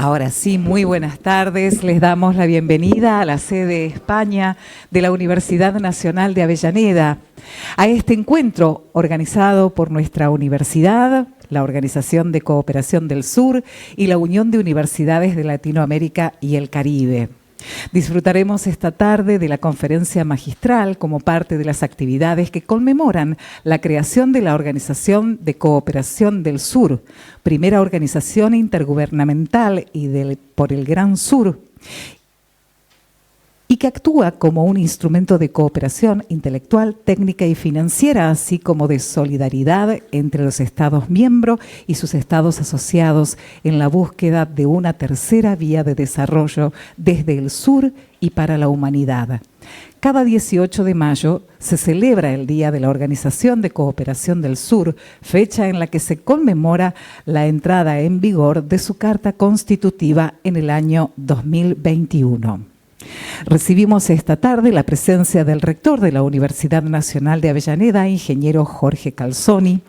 Ahora sí, muy buenas tardes. Les damos la bienvenida a la sede España de la Universidad Nacional de Avellaneda, a este encuentro organizado por nuestra universidad, la Organización de Cooperación del Sur y la Unión de Universidades de Latinoamérica y el Caribe. Disfrutaremos esta tarde de la conferencia magistral como parte de las actividades que conmemoran la creación de la Organización de Cooperación del Sur, primera organización intergubernamental por el Gran Sur, y que actúa como un instrumento de cooperación intelectual, técnica y financiera, así como de solidaridad entre los Estados miembros y sus Estados asociados en la búsqueda de una tercera vía de desarrollo desde el sur y para la humanidad. Cada 18 de mayo se celebra el Día de la Organización de Cooperación del Sur, fecha en la que se conmemora la entrada en vigor de su Carta Constitutiva en el año 2021. Recibimos esta tarde la presencia del rector de la Universidad Nacional de Avellaneda, ingeniero Jorge Calzoni,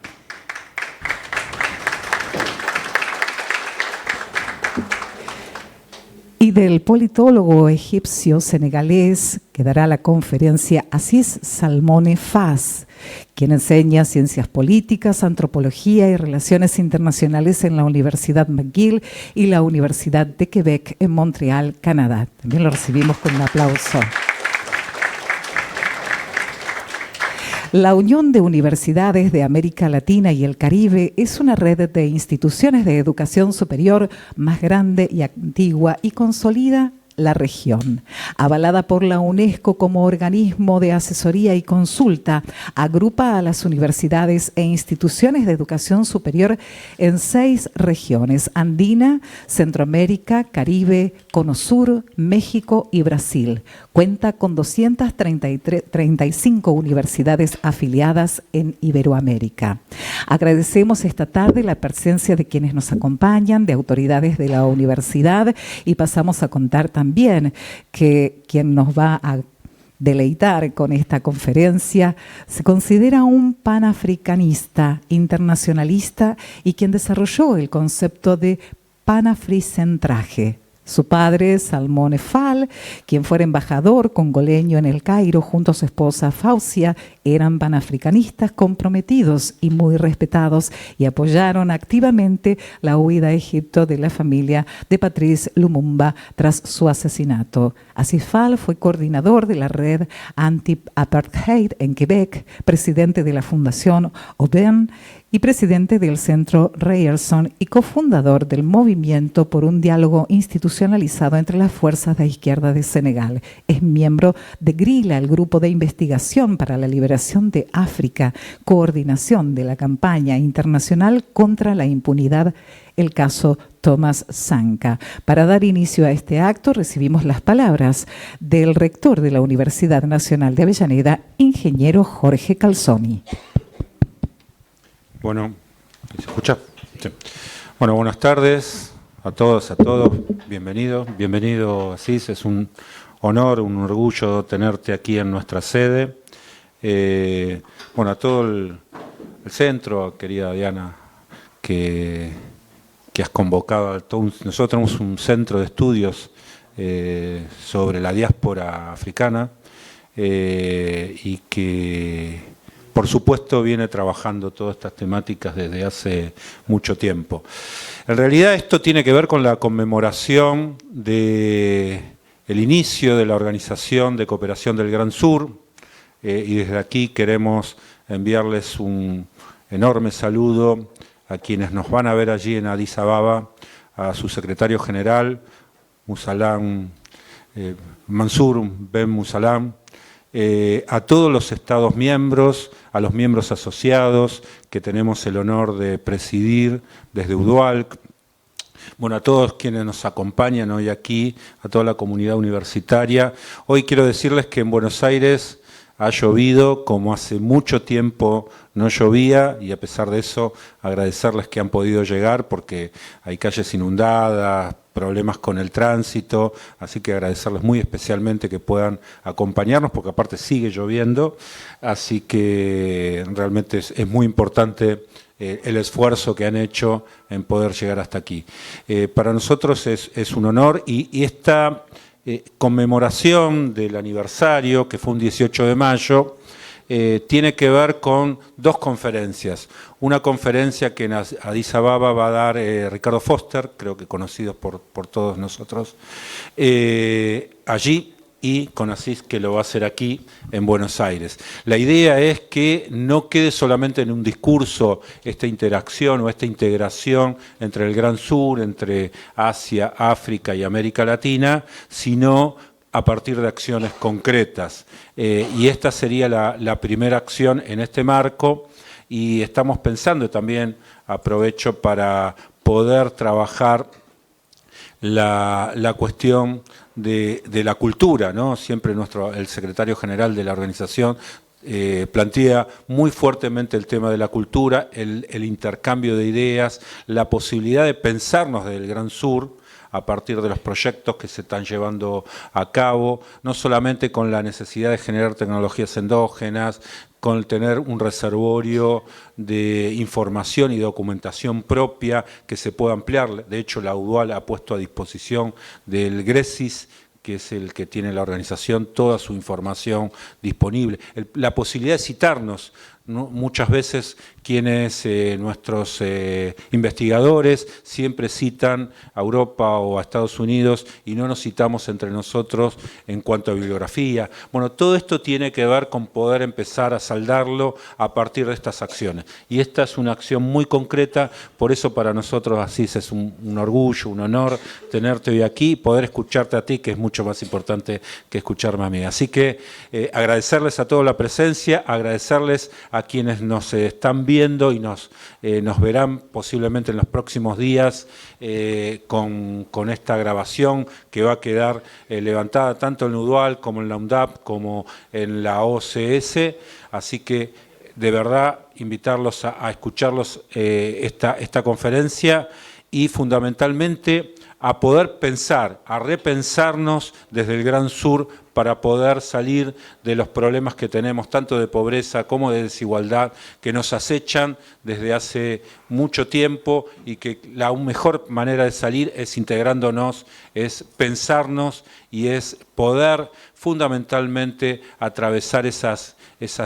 y del politólogo egipcio-senegalés que dará la conferencia Aziz Salmone Fass, quien enseña ciencias políticas, antropología y relaciones internacionales en la Universidad McGill y la Universidad de Quebec en Montreal, Canadá. También lo recibimos con un aplauso. La Unión de Universidades de América Latina y el Caribe es una red de instituciones de educación superior más grande y antigua y consolida la región. Avalada por la UNESCO como organismo de asesoría y consulta, agrupa a las universidades e instituciones de educación superior en 6 regiones: Andina, Centroamérica, Caribe, Cono Sur, México y Brasil. Cuenta con 235 universidades afiliadas en Iberoamérica. Agradecemos esta tarde la presencia de quienes nos acompañan, de autoridades de la universidad, y pasamos a contar también que quien nos va a deleitar con esta conferencia se considera un panafricanista, internacionalista y quien desarrolló el concepto de panafricentraje. Su padre, Salmone Fall, quien fuera embajador congoleño en el Cairo junto a su esposa Fausia, eran panafricanistas comprometidos y muy respetados y apoyaron activamente la huida a Egipto de la familia de Patrice Lumumba tras su asesinato. Aziz Fall fue coordinador de la red anti-apartheid en Quebec, presidente de la Fundación Aubin y presidente del Centro Ryerson y cofundador del Movimiento por un Diálogo Institucionalizado entre las Fuerzas de Izquierda de Senegal. Es miembro de GRILA, el Grupo de Investigación para la Liberación de África, coordinación de la campaña internacional contra la impunidad, el caso Thomas Sanka. Para dar inicio a este acto recibimos las palabras del rector de la Universidad Nacional de Avellaneda, ingeniero Jorge Calzoni. Bueno, ¿se escucha? Sí. Bueno, buenas tardes a todos, bienvenido Aziz, es un honor, un orgullo tenerte aquí en nuestra sede. Bueno, a todo el centro, querida Diana, que has convocado. Nosotros tenemos un centro de estudios sobre la diáspora africana y que, por supuesto, viene trabajando todas estas temáticas desde hace mucho tiempo. En realidad esto tiene que ver con la conmemoración del inicio de la Organización de Cooperación del Gran Sur, y desde aquí queremos enviarles un enorme saludo a quienes nos van a ver allí en Addis Ababa, a su secretario general, Mansour Ben Musalam, a todos los Estados miembros, a los miembros asociados que tenemos el honor de presidir desde UDUALC, bueno, a todos quienes nos acompañan hoy aquí, a toda la comunidad universitaria. Hoy quiero decirles que en Buenos Aires ha llovido como hace mucho tiempo no llovía, y a pesar de eso agradecerles que han podido llegar porque hay calles inundadas, problemas con el tránsito, así que agradecerles muy especialmente que puedan acompañarnos porque aparte sigue lloviendo, así que realmente es muy importante el esfuerzo que han hecho en poder llegar hasta aquí. Para nosotros es un honor y esta conmemoración del aniversario, que fue un 18 de mayo, tiene que ver con dos conferencias. Una conferencia que en Addis Ababa va a dar Ricardo Foster, creo que conocido por todos nosotros, allí, y con Asís, que lo va a hacer aquí en Buenos Aires. La idea es que no quede solamente en un discurso esta interacción o esta integración entre el Gran Sur, entre Asia, África y América Latina, sino a partir de acciones concretas. Y esta sería la primera acción en este marco, y estamos pensando también, aprovecho para poder trabajar la cuestión de la cultura, ¿no? Siempre el secretario general de la organización plantea muy fuertemente el tema de la cultura, el intercambio de ideas, la posibilidad de pensarnos desde el Gran Sur a partir de los proyectos que se están llevando a cabo, no solamente con la necesidad de generar tecnologías endógenas, con tener un reservorio de información y documentación propia que se pueda ampliar. De hecho, la UDUAL ha puesto a disposición del GRESIS, que es el que tiene la organización, toda su información disponible. La posibilidad de citarnos, ¿no? Muchas veces nuestros investigadores siempre citan a Europa o a Estados Unidos y no nos citamos entre nosotros en cuanto a bibliografía. Bueno, todo esto tiene que ver con poder empezar a saldarlo a partir de estas acciones. Y esta es una acción muy concreta, por eso para nosotros Asís es un orgullo, un honor tenerte hoy aquí y poder escucharte a ti, que es mucho más importante que escucharme a mí. Así que agradecerles a todos la presencia, agradecerles a quienes nos están viendo y nos verán posiblemente en los próximos días con esta grabación que va a quedar levantada tanto en la UDUAL como en la UNDAP como en la OCS. Así que de verdad invitarlos a escucharlos esta conferencia y fundamentalmente a poder pensar, a repensarnos desde el Gran Sur para poder salir de los problemas que tenemos, tanto de pobreza como de desigualdad, que nos acechan desde hace mucho tiempo y que la mejor manera de salir es integrándonos, es pensarnos y es poder fundamentalmente atravesar esas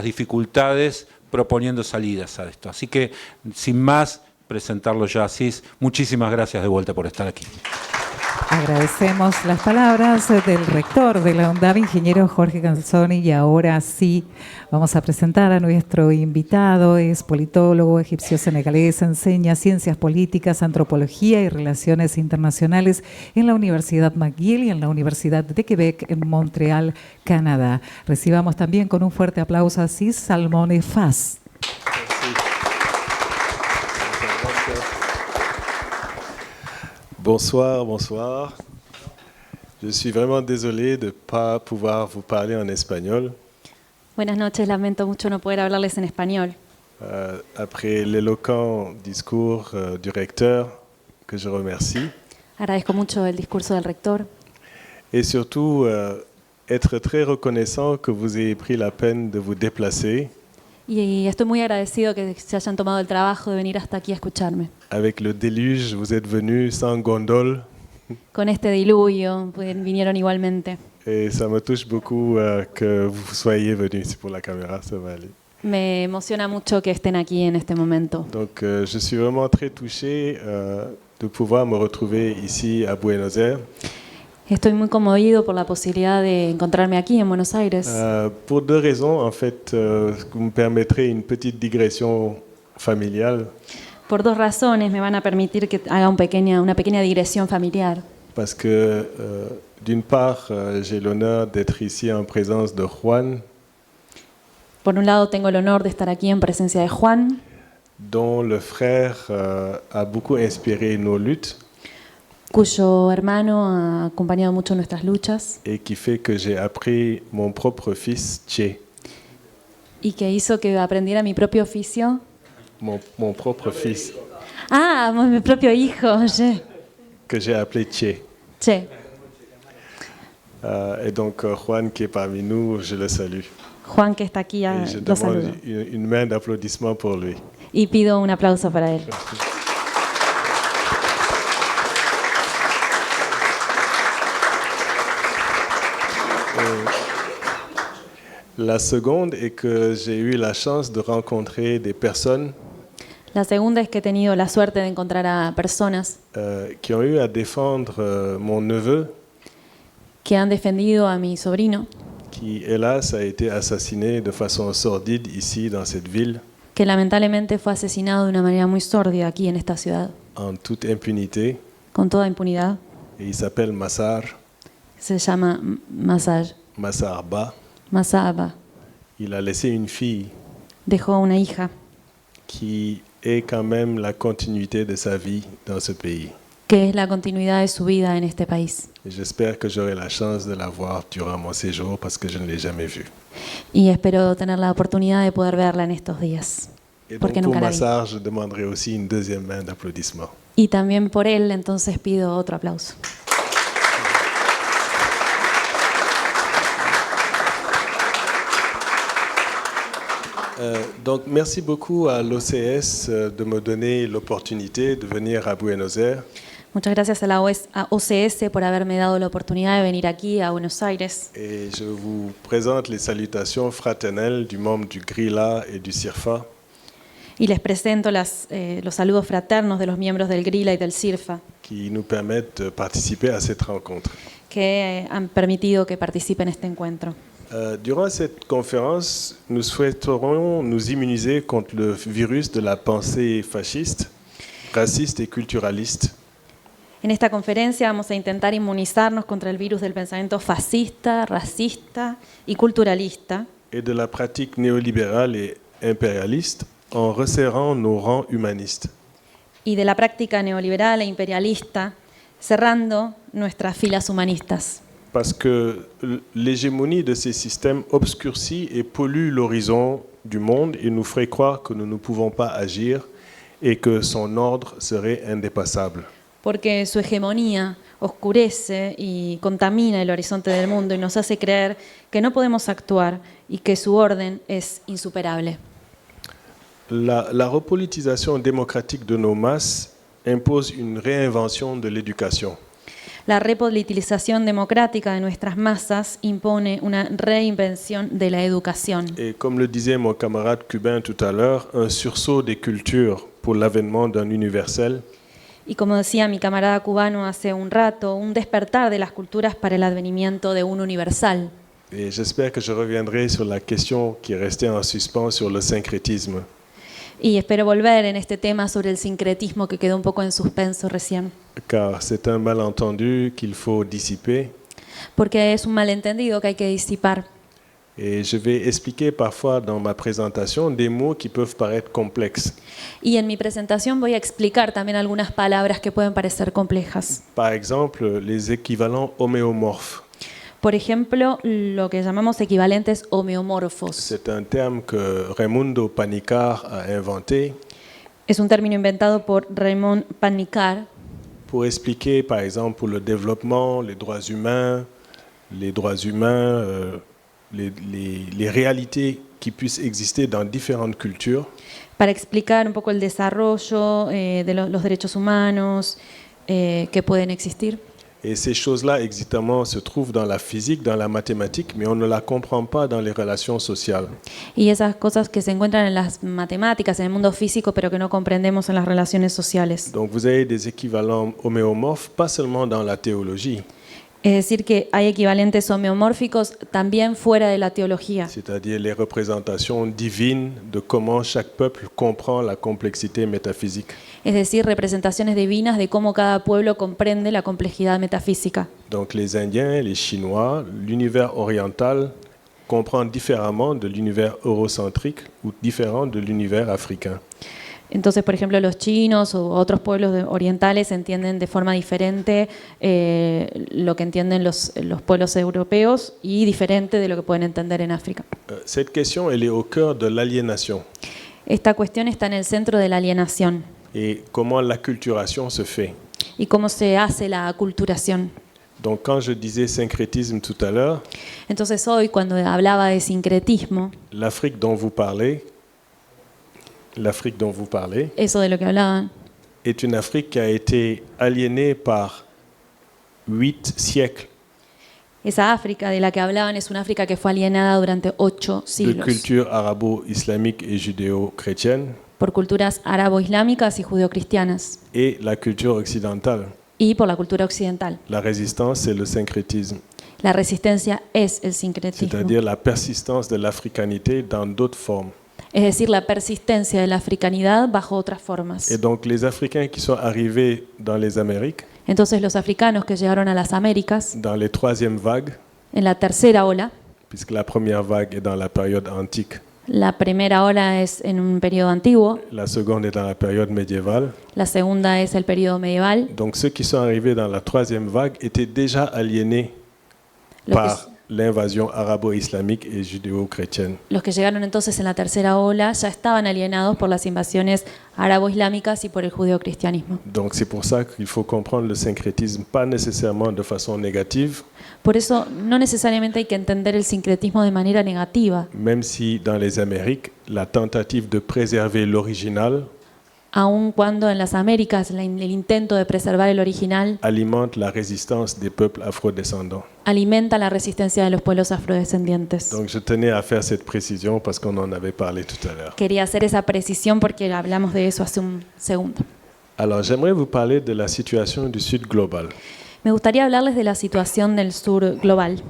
dificultades proponiendo salidas a esto. Así que, sin más, presentarlo ya Asís. Muchísimas gracias de vuelta por estar aquí. Agradecemos las palabras del rector de la UNDAB, ingeniero Jorge Canzoni, y ahora sí vamos a presentar a nuestro invitado. Es politólogo egipcio-senegalés, enseña ciencias políticas, antropología y relaciones internacionales en la Universidad McGill y en la Universidad de Quebec en Montreal, Canadá. Recibamos también con un fuerte aplauso a Asís Salmone Fass. Bonsoir, bonsoir. Je suis vraiment désolé de ne pas pouvoir vous parler en espagnol. Buenas noches, lamento mucho no poder hablarles en español. Après l'éloquent discours du recteur, que je remercie. Agradezco mucho el discurso del rector. Et surtout, être très reconnaissant que vous ayez pris la peine de vous déplacer. Y estoy muy agradecido que se hayan tomado el trabajo de venir hasta aquí a escucharme. Avec le déluge, vous êtes venus sans gondole. Con este diluvio vinieron igualmente. Et ça me touche beaucoup que vous soyez venus. C'est pour la caméra, ça va aller. Me emociona mucho que estén aquí en este momento. Donc, je suis vraiment très touché de pouvoir me retrouver ici à Buenos Aires. Estoy muy conmovido por la posibilidad de encontrarme aquí en Buenos Aires. Pour deux raisons, en fait, vous me permettrez une petite digression familiale. Por dos razones me van a permitir que haga una pequeña digresión familiar. Parce que, d'une part, j'ai l'honneur d'être ici en présence de Juan. Por un lado, tengo el honor de estar aquí en presencia de Juan, dont le frère a beaucoup inspiré nos luttes. Cuyo hermano ha acompañado mucho nuestras luchas. Et qui fait que j'ai appris mon propre fils, Che. Y que hizo que aprendiera mi propio oficio. Mon propre fils. Ah, mi propio hijo, Che. Que j'ai appelé Che. Che. Et donc, Juan, qui est parmi nous, je le salue. Juan, que está aquí, et je lo saludo. demande une main d'applaudissement pour lui. y pido un aplauso para él. La seconde est que j'ai eu la chance de rencontrer des personnes La segunda es que he tenido la suerte de encontrar a personas qui ont eu à défendre mon neveu, que han defendido a mi sobrino, qui hélas a été assassiné de façon sordide ici dans cette ville, que lamentablemente fue asesinado de una manera muy sórdida aquí en esta ciudad, en toute impunité, con toda impunidad. et il s'appelle Massar Se llama Ba. Masaba. Il a laissé une fille Dejó una hija qui est quand même la continuité de sa vie dans ce pays. que es la continuidad de su vida en este país. Et j'espère que j'aurai la chance de la voir durant mon séjour parce que je ne l'ai jamais vue. Y espero tener la oportunidad de poder verla en estos días. Et donc Porque pour nunca la vi. Massar, je demanderai aussi une deuxième main d'applaudissement. Y también por él, entonces pido otro aplauso. Donc merci beaucoup à l'OCS de me donner l'opportunité de venir à Buenos Aires. Muchas gracias a la OCS por haberme dado la oportunidad de venir aquí a Buenos Aires. Et je vous présente les salutations fraternelles du membre du GRILA et du CIRFA. Y les presento los saludos fraternos de los miembros del GRILA y del CIRFA, qui nous permettent de participer à cette rencontre. que han permitido que participe en este encuentro. Durant cette conférence, nous souhaiterons nous immuniser contre le virus de la pensée fasciste, raciste et culturaliste. En esta conferencia vamos a intentar inmunizarnos contra el virus del pensamiento fascista, racista y culturalista, et de la pratique néolibérale et impérialiste en resserrant nos rangs humanistes. y de la práctica neoliberal e imperialista, cerrando nuestras filas humanistas. Parce que l'hégémonie de ces systèmes obscurcit et pollue l'horizon du monde et nous ferait croire que nous ne pouvons pas agir et que son ordre serait indépassable. Porque su hegemonía oscurece y contamina el horizonte del mundo y nos hace creer que no podemos actuar y que su orden es insuperable. La repolitisation démocratique de nos masses impose une réinvention de l'éducation. La repolitización democrática de nuestras masas impone una reinvención de la educación. Et comme le disait mon camarade cubain tout à l'heure, un sursaut des cultures pour l'avènement d'un universel. Y como decía mi camarada cubano hace un rato, un despertar de las culturas para el advenimiento de un universal. Et j'espère que je reviendrai sur la question qui est restée en suspens sur le syncrétisme. Y espero volver en este tema sobre el sincretismo que quedó un poco en suspenso recién. Car c'est un malentendu qu'il faut dissiper. Porque es un malentendido que hay que disipar. Et je vais expliquer parfois dans ma présentation des mots qui peuvent paraître complexes. Y en mi presentación voy a explicar también algunas palabras que pueden parecer complejas. Par exemple, les équivalents homéomorphes. Por ejemplo, lo que llamamos equivalentes homeomorfos. C'est un terme que Raimundo Panikkar a inventé Es un término inventado por Raymond Panikkar pour expliquer, par exemple, pour le développement, les droits humains, les réalités qui puissent exister dans différentes cultures. para explicar un poco el desarrollo de los derechos humanos que pueden existir. Et ces choses-là, exactement, se trouvent dans la physique, dans la mathématique, mais on ne la comprend pas dans les relations sociales. Y esas cosas que se encuentran en las matemáticas, en el mundo físico, pero que no comprendemos en las relaciones sociales. Donc vous avez des équivalents homéomorphes, pas seulement dans la théologie, Es decir, que hay equivalentes homeomórficos también fuera de la teología, c'est-à-dire les représentations divines de comment chaque peuple comprend la complexité métaphysique. es decir, representaciones divinas de cómo cada pueblo comprende la complejidad metafísica. Donc les Indiens, les Chinois, l'univers oriental comprend différemment de l'univers eurocentrique ou différent de l'univers africain. Entonces, por ejemplo, los chinos o otros pueblos orientales entienden de forma diferente lo que entienden los pueblos europeos y diferente de lo que pueden entender en África. Cette question, elle est au cœur de l'aliénation. Esta cuestión está en el centro de la alienación Et comment l'acculturation se fait. y cómo se hace la aculturación. Donc quand je disais syncrétisme tout à l'heure, Entonces hoy, cuando hablaba de sincretismo, l'Afrique dont vous parlez l'Afrique dont vous parlez, eso de lo que hablaban, est une Afrique qui a été aliénée par 8 siècles esa África de la que hablaban es una África que fue alienada durante 8 de siglos culture arabo-islamique et judéo-chrétienne por culturas arabo-islámicas y judeocristianas et la culture occidentale. y por la cultura occidental. La résistance, c'est le syncrétisme, La resistencia es el sincretismo, c'est-à-dire la persistance de l'africanité dans d'autres formes. es decir, la persistencia de la africanidad bajo otras formas. Et donc les Africains qui sont arrivés dans les Amériques, Entonces los africanos que llegaron a las Américas dans les troisièmes vagues, en la tercera ola, puisque la première vague est dans la période antique, la primera ola es en un periodo antiguo, la seconde est dans la période médiévale. la segunda es el periodo medieval. Donc ceux qui sont arrivés dans la troisième vague étaient déjà aliénés Los par l'invasion arabo-islamique et judéo-chrétienne. Los que llegaron entonces en la tercera ola ya estaban alienados por las invasiones arabo-islámicas y por el judeocristianismo. Donc c'est pour ça qu'il faut comprendre le syncrétisme, pas nécessairement de façon négative, Por eso no necesariamente hay que entender el sincretismo de manera negativa, même si dans les Amériques, la tentative de préserver l'original aun cuando en las Américas el intento de preservar el original alimente la résistance des peuples afrodescendants. alimenta la resistencia de los pueblos afrodescendientes. Donc je tenais à faire cette précision parce qu'on en avait parlé tout à l'heure. Quería hacer esa precisión porque hablamos de eso hace un segundo. Alors j'aimerais vous parler de la situation du Sud global. Me gustaría hablarles de la situación del sur global.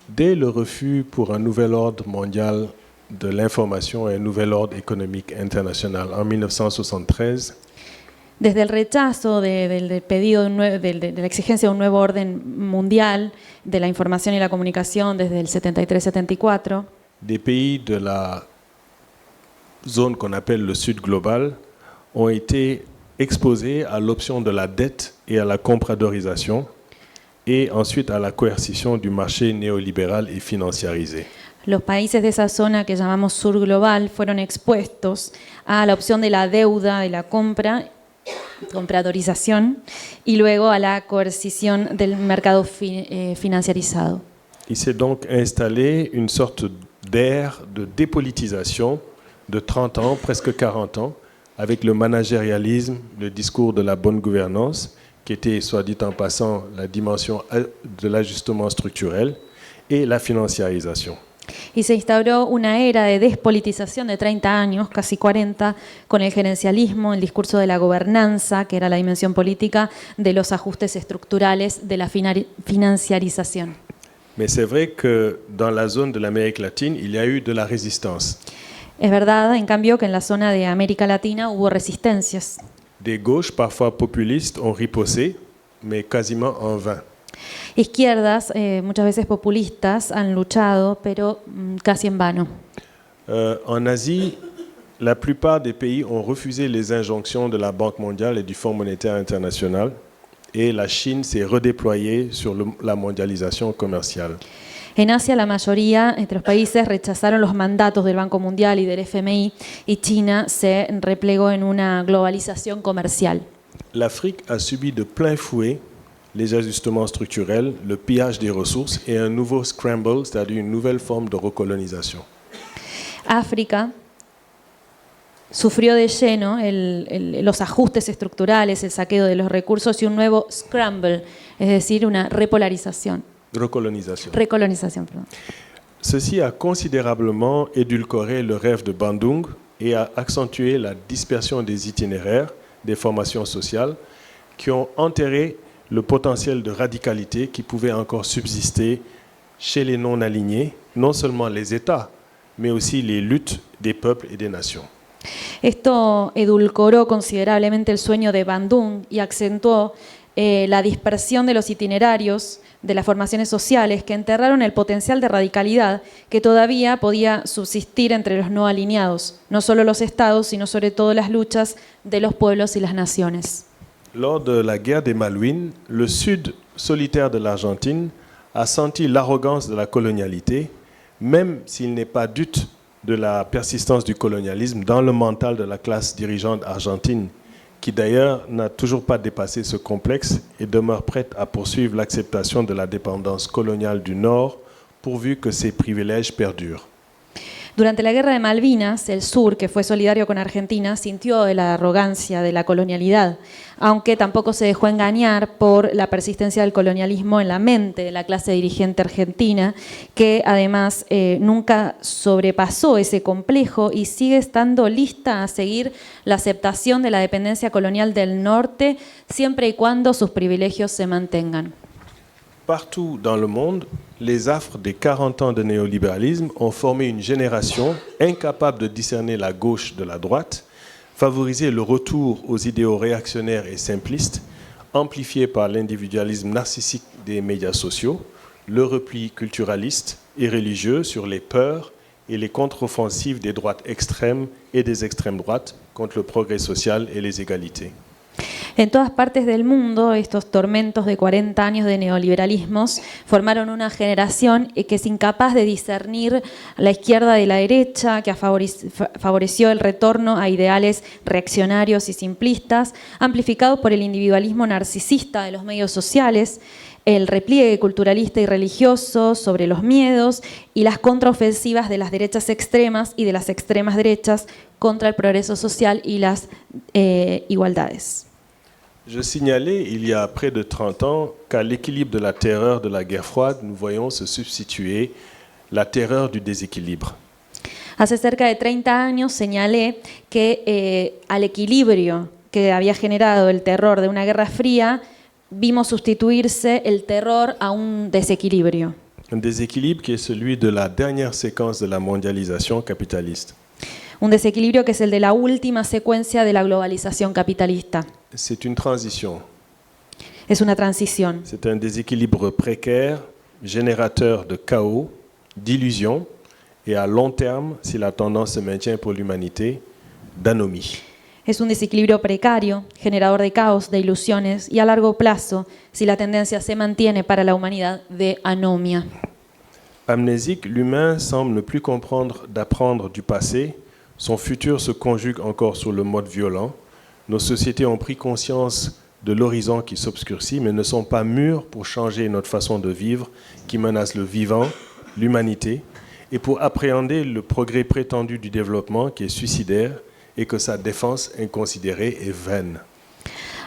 Dès le refus pour un nouvel ordre mondial de l'information et un nouvel ordre économique international en 1973, Desde el rechazo del pedido de la exigencia de un nuevo orden mundial de la información y la comunicación desde el 73-74, des pays de la zone qu'on appelle le Sud global ont été exposés à l'option de la dette et à la compradorisation et ensuite à la coercition du marché néolibéral et financiarisé. los países de esa zona que llamamos sur global fueron expuestos a la opción de la deuda, de la compradorización y luego a la coercición del mercado financiarizado. Il s'est donc installé une sorte d'ère de dépolitisation de 30 ans, presque 40 ans, avec le managérialisme, le discours de la bonne gouvernance, qui était, soit dit en passant, la dimension de l'ajustement structurel, et la financiarisation. Y se instauró una era de despolitización de 30 años, casi 40, con el gerencialismo, el discurso de la gobernanza, que era la dimensión política, de los ajustes estructurales, de la financiarización. Mais c'est vrai que dans la zone de l'Amérique latine, il y a eu de la résistance. Es verdad, en cambio, que en la zona de América Latina hubo resistencias. Des gauches, parfois populistes, ont riposté, mais quasiment en vain. Izquierdas, muchas veces populistas, han luchado, pero casi en vano. En Asie, la plupart des pays ont refusé les injonctions de la Banque mondiale et du Fonds monétaire international, et la Chine s'est redéployée sur la mondialisation commerciale. En Asia, la mayoría de los países rechazaron los mandatos del Banco Mundial y del FMI, y China se replegó en una globalización comercial. L'Afrique a subi de plein fouet les ajustements structurels, le pillage des ressources et un nouveau scramble, c'est-à-dire une nouvelle forme de recolonisation. África sufrió de lleno los ajustes estructurales, el saqueo de los recursos y un nuevo scramble, es decir, una recolonización. Perdón. Ceci a considérablement édulcoré le rêve de Bandung et a accentué la dispersion des itinéraires, des formations sociales, qui ont enterré le potentiel de radicalité qui pouvait encore subsister chez les non-alignés, non seulement les États, mais aussi les luttes des peuples et des nations. Esto edulcoró considerablemente el sueño de Bandung y acentuó la dispersión de los itinerarios de las formaciones sociales que enterraron el potencial de radicalidad que todavía podía subsistir entre los no alineados, no solo los estados, sino sobre todo las luchas de los pueblos y las naciones. Lors de la guerre des Malouines, le sud solitaire de l'Argentine a senti l'arrogance de la colonialité, même s'il n'est pas dupe de la persistance du colonialisme dans le mental de la classe dirigeante argentine, qui d'ailleurs n'a toujours pas dépassé ce complexe et demeure prête à poursuivre l'acceptation de la dépendance coloniale du Nord, pourvu que ses privilèges perdurent. Durante la Guerra de Malvinas, el sur, que fue solidario con Argentina, sintió de la arrogancia de la colonialidad, aunque tampoco se dejó engañar por la persistencia del colonialismo en la mente de la clase dirigente argentina, que además nunca sobrepasó ese complejo y sigue estando lista a seguir la aceptación de la dependencia colonial del norte, siempre y cuando sus privilegios se mantengan. Partout dans le monde, les affres des 40 ans de néolibéralisme ont formé une génération incapable de discerner la gauche de la droite, favorisé le retour aux idéaux réactionnaires et simplistes, amplifié par l'individualisme narcissique des médias sociaux, le repli culturaliste et religieux sur les peurs et les contre-offensives des droites extrêmes et des extrêmes droites contre le progrès social et les égalités. En todas partes del mundo, estos tormentos de 40 años de neoliberalismos formaron una generación que es incapaz de discernir la izquierda de la derecha, que favoreció el retorno a ideales reaccionarios y simplistas, amplificados por el individualismo narcisista de los medios sociales, el repliegue culturalista y religioso sobre los miedos y las contraofensivas de las derechas extremas y de las extremas derechas contra el progreso social y las igualdades. Je signalais il y a près de 30 ans qu'à l'équilibre de la terreur de la guerre froide, nous voyons se substituer la terreur du déséquilibre. Hace cerca de 30 años señalé que al equilibrio que había generado el terror de una guerra fría, vimos sustituirse el terror a un desequilibrio. Un déséquilibre qui est celui de la dernière séquence de la mondialisation capitaliste. Un desequilibrio que es el de la última secuencia de la globalización capitalista. C'est une transition. Es una transición. C'est un déséquilibre précaire, générateur de chaos, d'illusions et à long terme, si la tendance se maintient pour l'humanité, d'anomie. Es un desequilibrio precario, generador de caos, de ilusiones y a largo plazo, si la tendencia se mantiene para la humanidad, de anomia. Amnésique, l'humain semble ne plus comprendre d'apprendre du passé. Son futur se conjugue encore sur le mode violent. Nos sociétés ont pris conscience de l'horizon qui s'obscurcit, mais ne sont pas mûres pour changer notre façon de vivre qui menace le vivant, l'humanité, et pour appréhender le progrès prétendu du développement qui est suicidaire et que sa défense inconsidérée est vaine.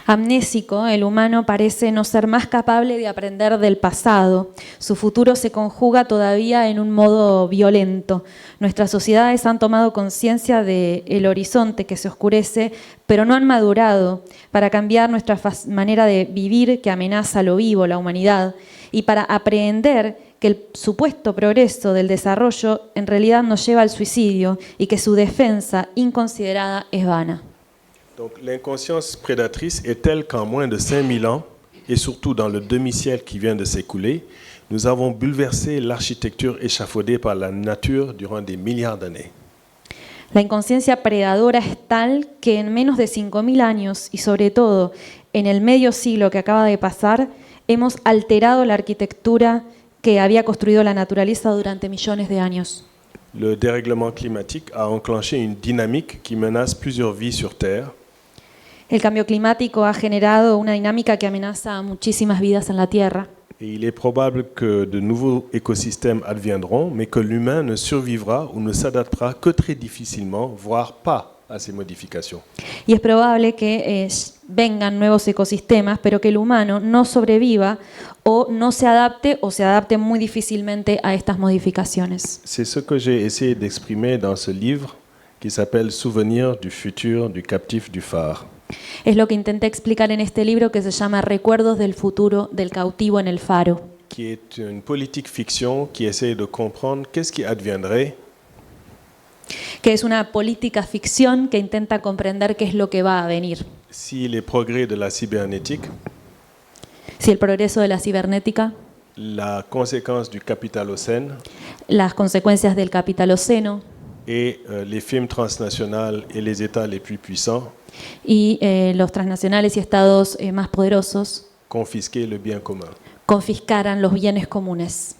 Amnésico, el humano parece no ser más capaz de aprender del pasado. Su futuro se conjuga todavía en un modo violento. Nuestras sociedades han tomado conciencia del horizonte que se oscurece, pero no han madurado para cambiar nuestra manera de vivir que amenaza lo vivo, la humanidad, y para aprehender que el supuesto progreso del desarrollo en realidad nos lleva al suicidio y que su defensa inconsiderada es vana. Donc l'inconscience prédatrice est telle qu'en moins de 5000 ans, et surtout dans le demi-siècle qui vient de s'écouler, nous avons bouleversé l'architecture échafaudée par la nature durant des milliards d'années. La inconsciencia predadora es tal que en menos de 5000 años, y sobre todo en el medio siglo que acaba de pasar, hemos alterado la arquitectura que había construido la naturaleza durante millones de años. Le dérèglement climatique a enclenché une dynamique qui menace plusieurs vies sur Terre. El cambio climático ha generado una dinámica que amenaza a muchísimas vidas en la Tierra. Et il est probable que de nouveaux écosystèmes adviendront, mais que l'humain ne survivra ou ne s'adaptera que très difficilement, voire pas a ces modifications. Y es probable que vengan nuevos ecosistemas, pero que el humano no sobreviva o no se adapte o se adapte muy difícilmente a estas modificaciones. C'est ce que j'ai essayé d'exprimer dans ce livre qui s'appelle Souvenirs du futur du captif du phare. Es lo que intenté explicar en este libro que se llama Recuerdos del futuro del cautivo en el faro. Qui est une politique fiction qui essaie de comprendre qu'est-ce qui adviendrait Que es una política ficción que intenta comprender qué es lo que va a venir. si les progrès de la cybernétique, Si el progreso de la cibernética, la conséquence du capitalocène las consecuencias del capitaloceno et les firmes transnationales et les États les plus puissants y los transnacionales y estados más poderosos confisquer le bien commun. confiscaran los bienes comunes.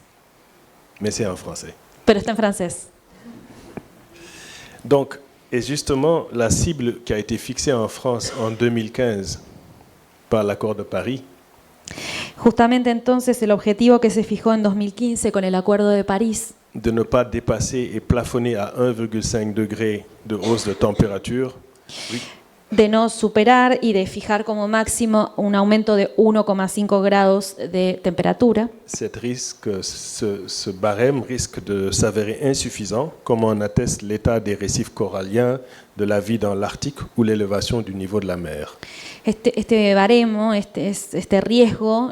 Mais c'est en français. Pero está en francés. Donc, et justement, la cible qui a été fixée en France en 2015 par l'accord de Paris, Justamente entonces el objetivo que se fijó en 2015 con el Acuerdo de París de ne pas dépasser et plafonner à 1,5 degré de hausse de température, de no superar y de fijar como máximo un aumento de 1,5 grados de temperatura. Ce barème risque de s'avérer insuffisant, comme en atteste l'état des récifs coralliens, de la vie dans l'Arctique ou l'élévation du niveau de la mer. Este baremo, este riesgo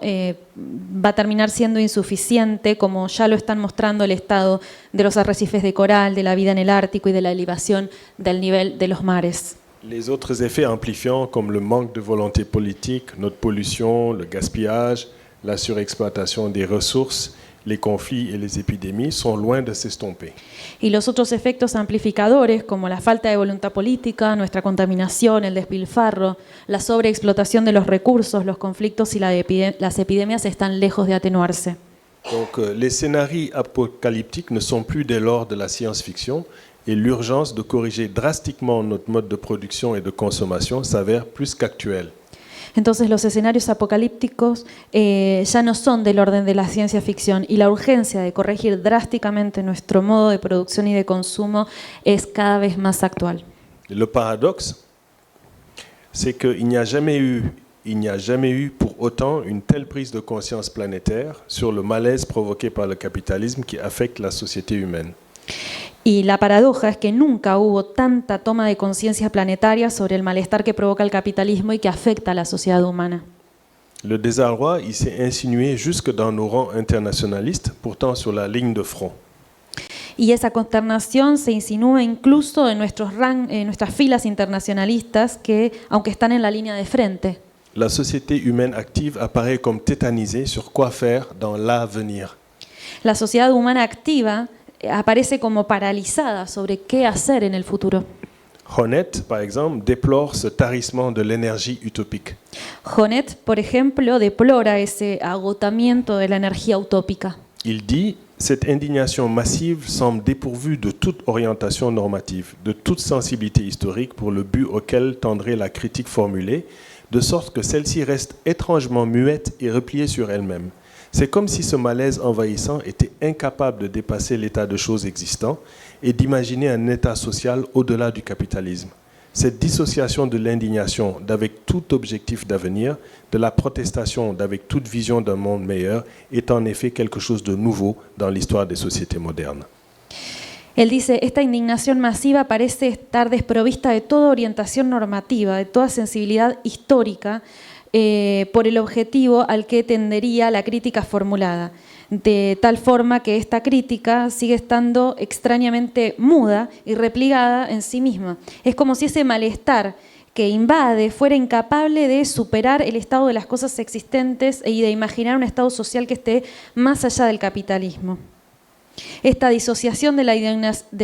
va a terminar siendo insuficiente, como ya lo están mostrando el estado de los arrecifes de coral, de la vida en el Ártico y de la elevación del nivel de los mares. Les autres effets amplifiants, comme le manque de volonté politique, notre pollution, le gaspillage, la surexploitation des ressources, les conflits et les épidémies, sont loin de s'estomper. Y los otros efectos amplificadores, como la falta de voluntad política, nuestra contaminación, el despilfarro, la sobreexplotación de los recursos, los conflictos y las epidemias están lejos de atenuarse. Donc, les scénarios apocalyptiques ne sont plus dès lors de la science-fiction, et l'urgence de corriger drastiquement notre mode de production et de consommation s'avère plus qu'actuelle. Entonces los escenarios apocalípticos ya no son del orden de la ciencia ficción y la urgencia de corregir drásticamente nuestro modo de producción y de consumo es cada vez más actual. Le paradoxe, c'est qu'il n'y a jamais eu pour autant une telle prise de conscience planétaire sur le malaise provoqué par le capitalisme qui affecte la société humaine. Y la paradoja es que nunca hubo tanta toma de conciencia planetaria sobre el malestar que provoca el capitalismo y que afecta a la sociedad humana. Le désarroi, il s'est insinué jusque dans nos rangs internationalistes, pourtant sur la ligne de front. Y esa consternación se insinúa incluso en nuestras filas internacionalistas que, aunque están en la línea de frente. La société humaine active apparaît comme tétanisée sur quoi faire dans l'avenir. La sociedad humana activa aparece como paralizada sobre qué hacer en el futuro. Honneth, par exemple, déplore ce tarissement de l'énergie utopique. Honneth, por ejemplo, deplora ese agotamiento de la energía utópica. Il dit « Cette indignation massive semble dépourvue de toute orientation normative, de toute sensibilité historique pour le but auquel tendrait la critique formulée, de sorte que celle-ci reste étrangement muette et repliée sur elle-même. C'est comme si ce malaise envahissant était incapable de dépasser l'état de choses existant et d'imaginer un état social au-delà du capitalisme. Cette dissociation de l'indignation d'avec tout objectif d'avenir, de la protestation d'avec toute vision d'un monde meilleur, est en effet quelque chose de nouveau dans l'histoire des sociétés modernes. Él dice, esta indignación masiva parece estar desprovista de toda orientación normativa, de toda sensibilidad histórica, por el objetivo al que tendería la crítica formulada, de tal forma que esta crítica sigue estando extrañamente muda y replegada en sí misma. Es como si ese malestar que invade fuera incapaz de superar el estado de las cosas existentes y de imaginar un estado social que esté más allá del capitalismo. Esta disociación de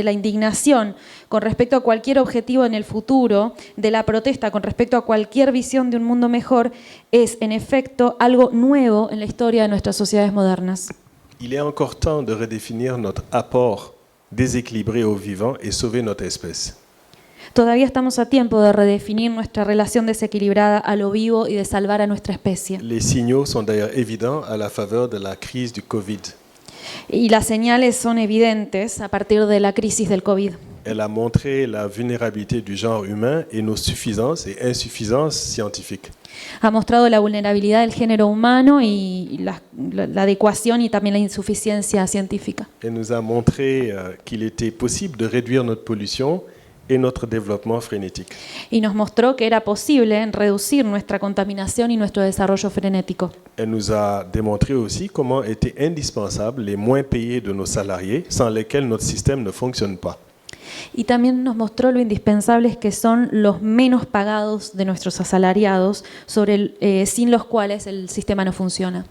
la indignación con respecto a cualquier objetivo en el futuro, de la protesta con respecto a cualquier visión de un mundo mejor, es en efecto algo nuevo en la historia de nuestras sociedades modernas. Il est encore temps de redéfinir notre apport déséquilibré au vivant et sauver notre espèce. Todavía estamos a tiempo de redefinir nuestra relación desequilibrada a lo vivo y de salvar a nuestra especie. Les signaux sont d'ailleurs évidents à la faveur de la crise du Covid. Y las señales son evidentes a partir de la crisis del COVID. Elle a montré la vulnérabilité du genre humain et nos suffisances et insuffisances scientifiques. Ha mostrado la vulnerabilidad del género humano y la adecuación y también la insuficiencia científica. Elle nous a montré qu'il était possible de réduire notre pollution et notre développement frénétique. Y nos mostró que era posible reducir nuestra contaminación y nuestro desarrollo frenético. Elle nous a démontré aussi comment étaient indispensables les moins payés de nos salariés, sans lesquels notre système ne fonctionne pas. Y también nos mostró lo indispensables que son los menos pagados de nuestros asalariados, sin los cuales el sistema no funciona.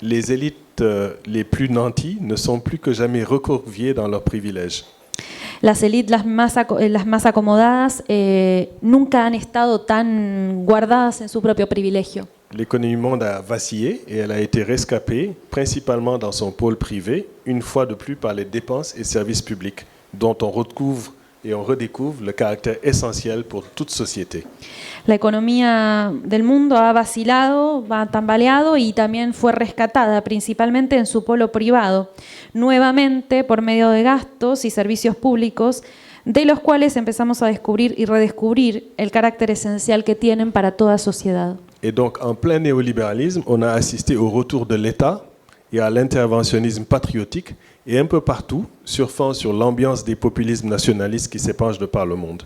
Les élites les plus nanties ne sont plus que jamais recroquevillées dans leurs privilèges. Las élites las más acomodadas nunca han estado tan guardadas en su propio privilegio. L'économie monde a vacillé et elle a été rescapée, principalement dans son pôle privé, une fois de plus par les dépenses et services publics, dont on recouvre et on redécouvre le caractère essentiel pour toute société. La economía del mundo ha vacilado, ha tambaleado y también fue rescatada, principalmente en su polo privado, nuevamente por medio de gastos y servicios públicos, de los cuales empezamos a descubrir y redescubrir el carácter esencial que tienen para toda sociedad. Et donc, en plein néolibéralisme, on a assisté au retour de l'État et à l'interventionnisme patriotique, et un peu partout, surfant sur l'ambiance des populismes nationalistes qui s'épanchent de par le monde.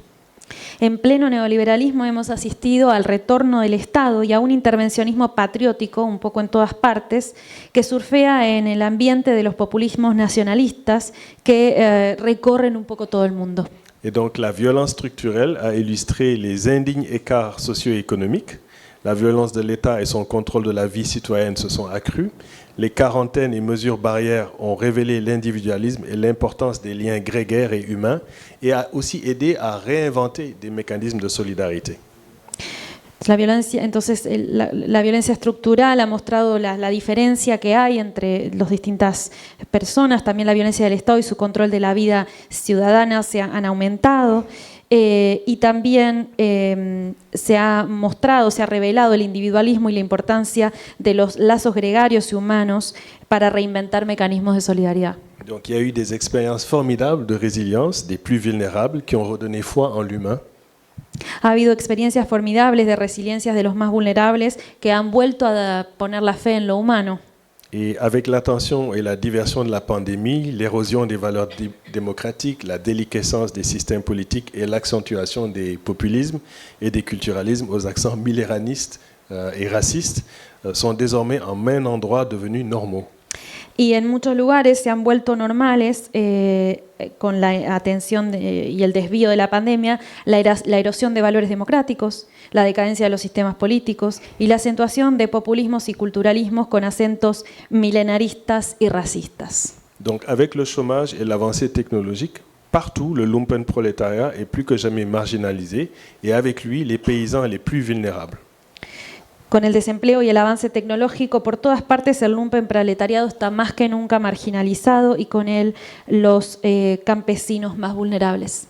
En pleno neoliberalismo hemos asistido al retorno del Estado y a un intervencionismo patriótico, un poco en todas partes, que surfea en el ambiente de los populismos nacionalistas que recorren un poco todo el mundo. Et donc, la violence structurelle a illustré les indignes écarts socio-économiques. La violence de l'État et son contrôle de la vie citoyenne se sont accrus. Les quarantaines et mesures barrières ont révélé l'individualisme et l'importance des liens grégaires et humains et a aussi aidé à réinventer des mécanismes de solidarité. La violencia, entonces, la violencia estructural ha mostrado la diferencia que hay entre las distintas personas. También la violencia del Estado y su control de la vida ciudadana han aumentado. Y también se ha mostrado, se ha revelado el individualismo y la importancia de los lazos gregarios y humanos para reinventar mecanismos de solidaridad. Donc il y a eu des expériences formidables de résilience des plus vulnérables qui ont redonné foi en l'humain. Ha habido experiencias formidables de resiliencia de los más vulnerables que han vuelto a poner la fe en lo humano. Et avec l'attention et la diversion de la pandémie, l'érosion des valeurs démocratiques, la déliquescence des systèmes politiques et l'accentuation des populismes et des culturalismes aux accents millénaristes et racistes sont désormais en main endroit devenus normaux. Y en muchos lugares se han vuelto normales, con la atención y el desvío de la pandemia, la erosión de valores democráticos, la decadencia de los sistemas políticos y la acentuación de populismos y culturalismos con acentos milenaristas y racistas. Donc avec le chômage et l'avancée technologique, partout le lumpenprolétariat est plus que jamais marginalisé et avec lui les paysans les plus vulnérables. Con el desempleo y el avance tecnológico, por todas partes el lumpenproletariado está más que nunca marginalizado y con él los campesinos más vulnerables.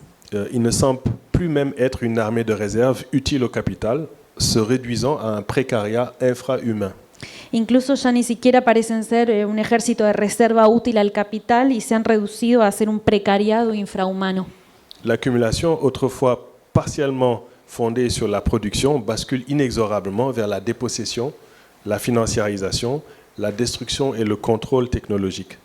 Il ne semble plus même être une armée de réserve utile au capital, se réduisant à un précariat infrahumain. Incluso ya ni siquiera parecen ser un ejército de reserva útil al capital y se han reducido a ser un precariado infrahumano. L'accumulation, autrefois partiellement fondée sur la production, bascule inexorablement vers la dépossession, la financiarisation, la destruction et le contrôle technologique.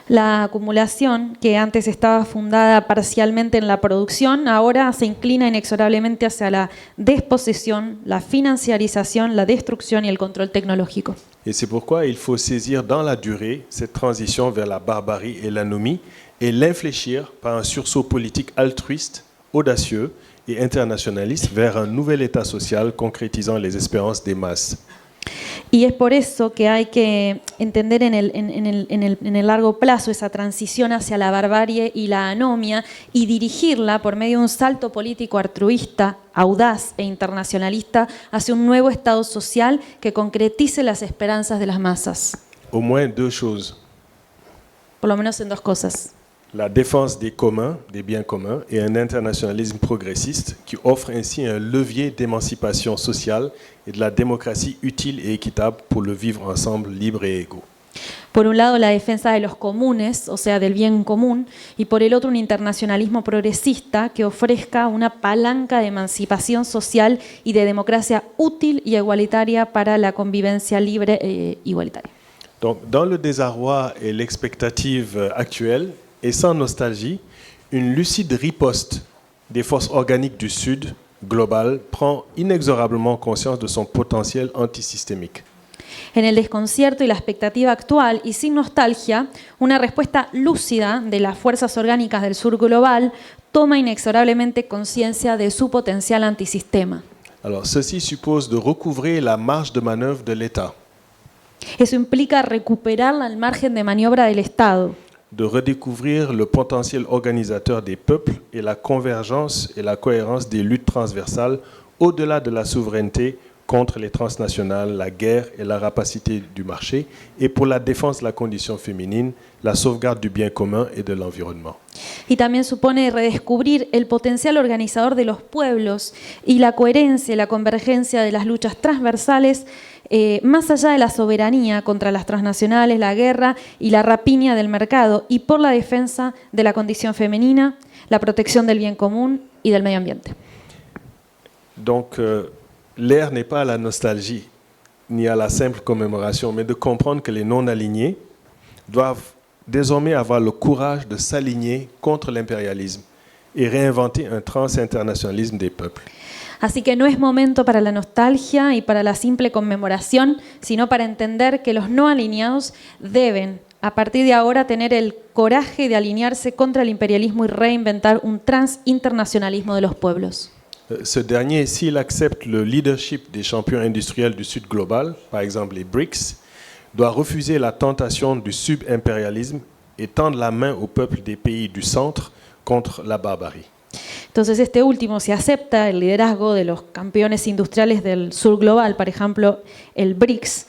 La acumulación, que antes estaba fundada parcialmente en la producción, ahora se inclina inexorablemente hacia la desposesión, la financiarización, la destrucción y el control tecnológico. Et c'est pourquoi il faut saisir dans la durée cette transition vers la barbarie et l'anomie et l'infléchir par un sursaut politique altruiste, audacieux et internationaliste vers un nouvel état social concrétisant les espérances des masses. Y es por eso que hay que entender en el largo plazo esa transición hacia la barbarie y la anomia y dirigirla por medio de un salto político altruista, audaz e internacionalista hacia un nuevo estado social que concretice las esperanzas de las masas. Au moins deux choses. Por lo menos en dos cosas. La défense des communs, des biens communs, et un internationalisme progressiste qui offre ainsi un levier d'émancipation sociale et de la démocratie utile et équitable pour le vivre ensemble libre et égaux. Por un lado, la defensa de los comunes, o sea, del bien común, y por el otro, un internacionalismo progresista que ofrezca una palanca de emancipación social y de democracia útil y igualitaria para la convivencia libre e igualitaria. Donc, dans le désarroi et l'expectative actuelle, et sans nostalgie, une lucide riposte des forces organiques du Sud, globale, prend inexorablement conscience de son potentiel antisystémique. En el desconcierto y la expectativa actual, y sin nostalgia, una respuesta lúcida de las fuerzas orgánicas del sur global toma inexorablemente conciencia de su potencial antisistema. Alors, ceci suppose de recouvrer la marge de manœuvre de l'État, Eso implica recuperar el margen de maniobra del Estado, de redécouvrir le potentiel organisateur des peuples et la convergence et la cohérence des luttes transversales au-delà de la souveraineté contre les transnationales, la guerre et la rapacité du marché, et pour la défense de la condition féminine, la sauvegarde du bien commun et de l'environnement. Y también supone redescubrir el potencial organizador de los pueblos y la coherencia y la convergencia de las luchas transversales más allá de la soberanía contra las transnacionales, la guerra y la rapiña del mercado, y por la defensa de la condición femenina, la protección del bien común y del medio ambiente. Donc, l'ère n'est pas à la nostalgie, ni à la simple commémoration, mais de comprendre que les non-alignés doivent désormais avoir le courage de s'aligner contre l'impérialisme et réinventer un transinternationalisme des peuples. Así que no es momento para la nostalgia y para la simple conmemoración, sino para entender que los no alineados deben, a partir de ahora, tener el coraje de alinearse contra el imperialismo y reinventar un transinternacionalismo de los pueblos. Ce dernier, s'il accepte le leadership des champions industriels du Sud global, par exemple les BRICS, doit refuser la tentation du subimpérialisme et tendre la main aux peuples des pays du centre contre la barbarie. Entonces este último, si acepta el liderazgo de los campeones industriales del sur global, por ejemplo el BRICS,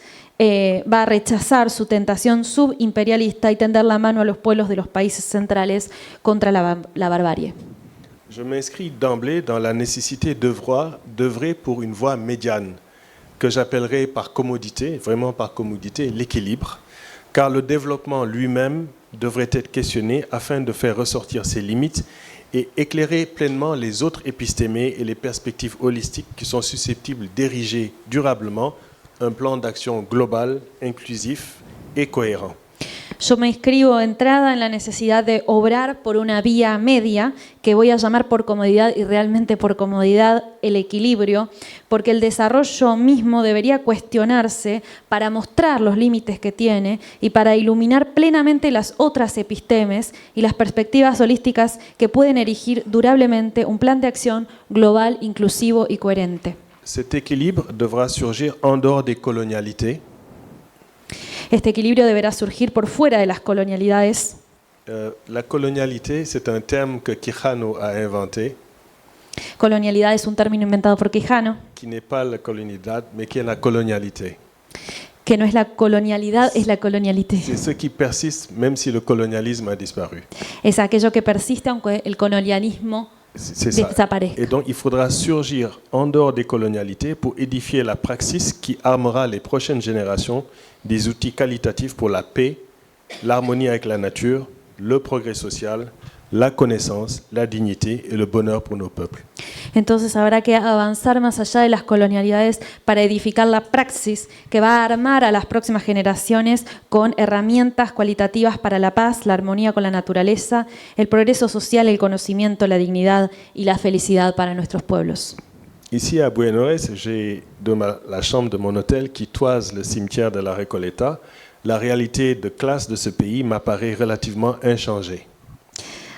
va a rechazar su tentación subimperialista y tender la mano a los pueblos de los países centrales contra la barbarie. Je m'inscris d'emblée dans la nécessité d'œuvrer pour une voie médiane, que j'appellerai par commodité, vraiment par commodité, l'équilibre, car le développement lui-même devrait être questionné afin de faire ressortir ses limites et éclairer pleinement les autres épistémés et les perspectives holistiques qui sont susceptibles d'ériger durablement un plan d'acción global, inclusif et cohérent. Yo me inscribo entrada en la necesidad de obrar por una vía media, que voy a llamar por comodidad y realmente por comodidad el equilibrio, porque el desarrollo mismo debería cuestionarse para mostrar los límites que tiene y para iluminar plenamente las otras epistemes y las perspectivas holísticas que pueden erigir durablemente un plan de acción global, inclusivo y coherente. Cet équilibre devra surgir en dehors des colonialités. Este equilibrio deberá surgir por fuera de las colonialidades. La colonialité, c'est un terme que Quijano a inventé, Colonialidad es un término inventado por Quijano, qui n'est pas la colonialidad, mais qui est la colonialité. que no es la colonialidad, es la colonialité. C'est ce qui persiste même si le colonialisme a disparu. Es aquello que persiste aunque el colonialismo C'est ça. desaparezca. Et donc il faudra surgir en dehors des colonialités pour édifier la praxis qui armera les prochaines générations des outils qualitatifs pour la paix, l'harmonie avec la nature, le progrès social, la connaissance, la dignité et le bonheur pour nos peuples. Entonces habrá que avanzar más allá de las colonialidades para edificar la praxis que va a armar a las próximas generaciones con herramientas cualitativas para la paz, la armonía con la naturaleza, el progreso social, el conocimiento, la dignidad y la felicidad para nuestros pueblos. Ici à Buenos Aires, j'ai la chambre de mon hôtel qui toise le cimetière de la Recoleta. La réalité de classe de ce pays m'apparaît relativement inchangée.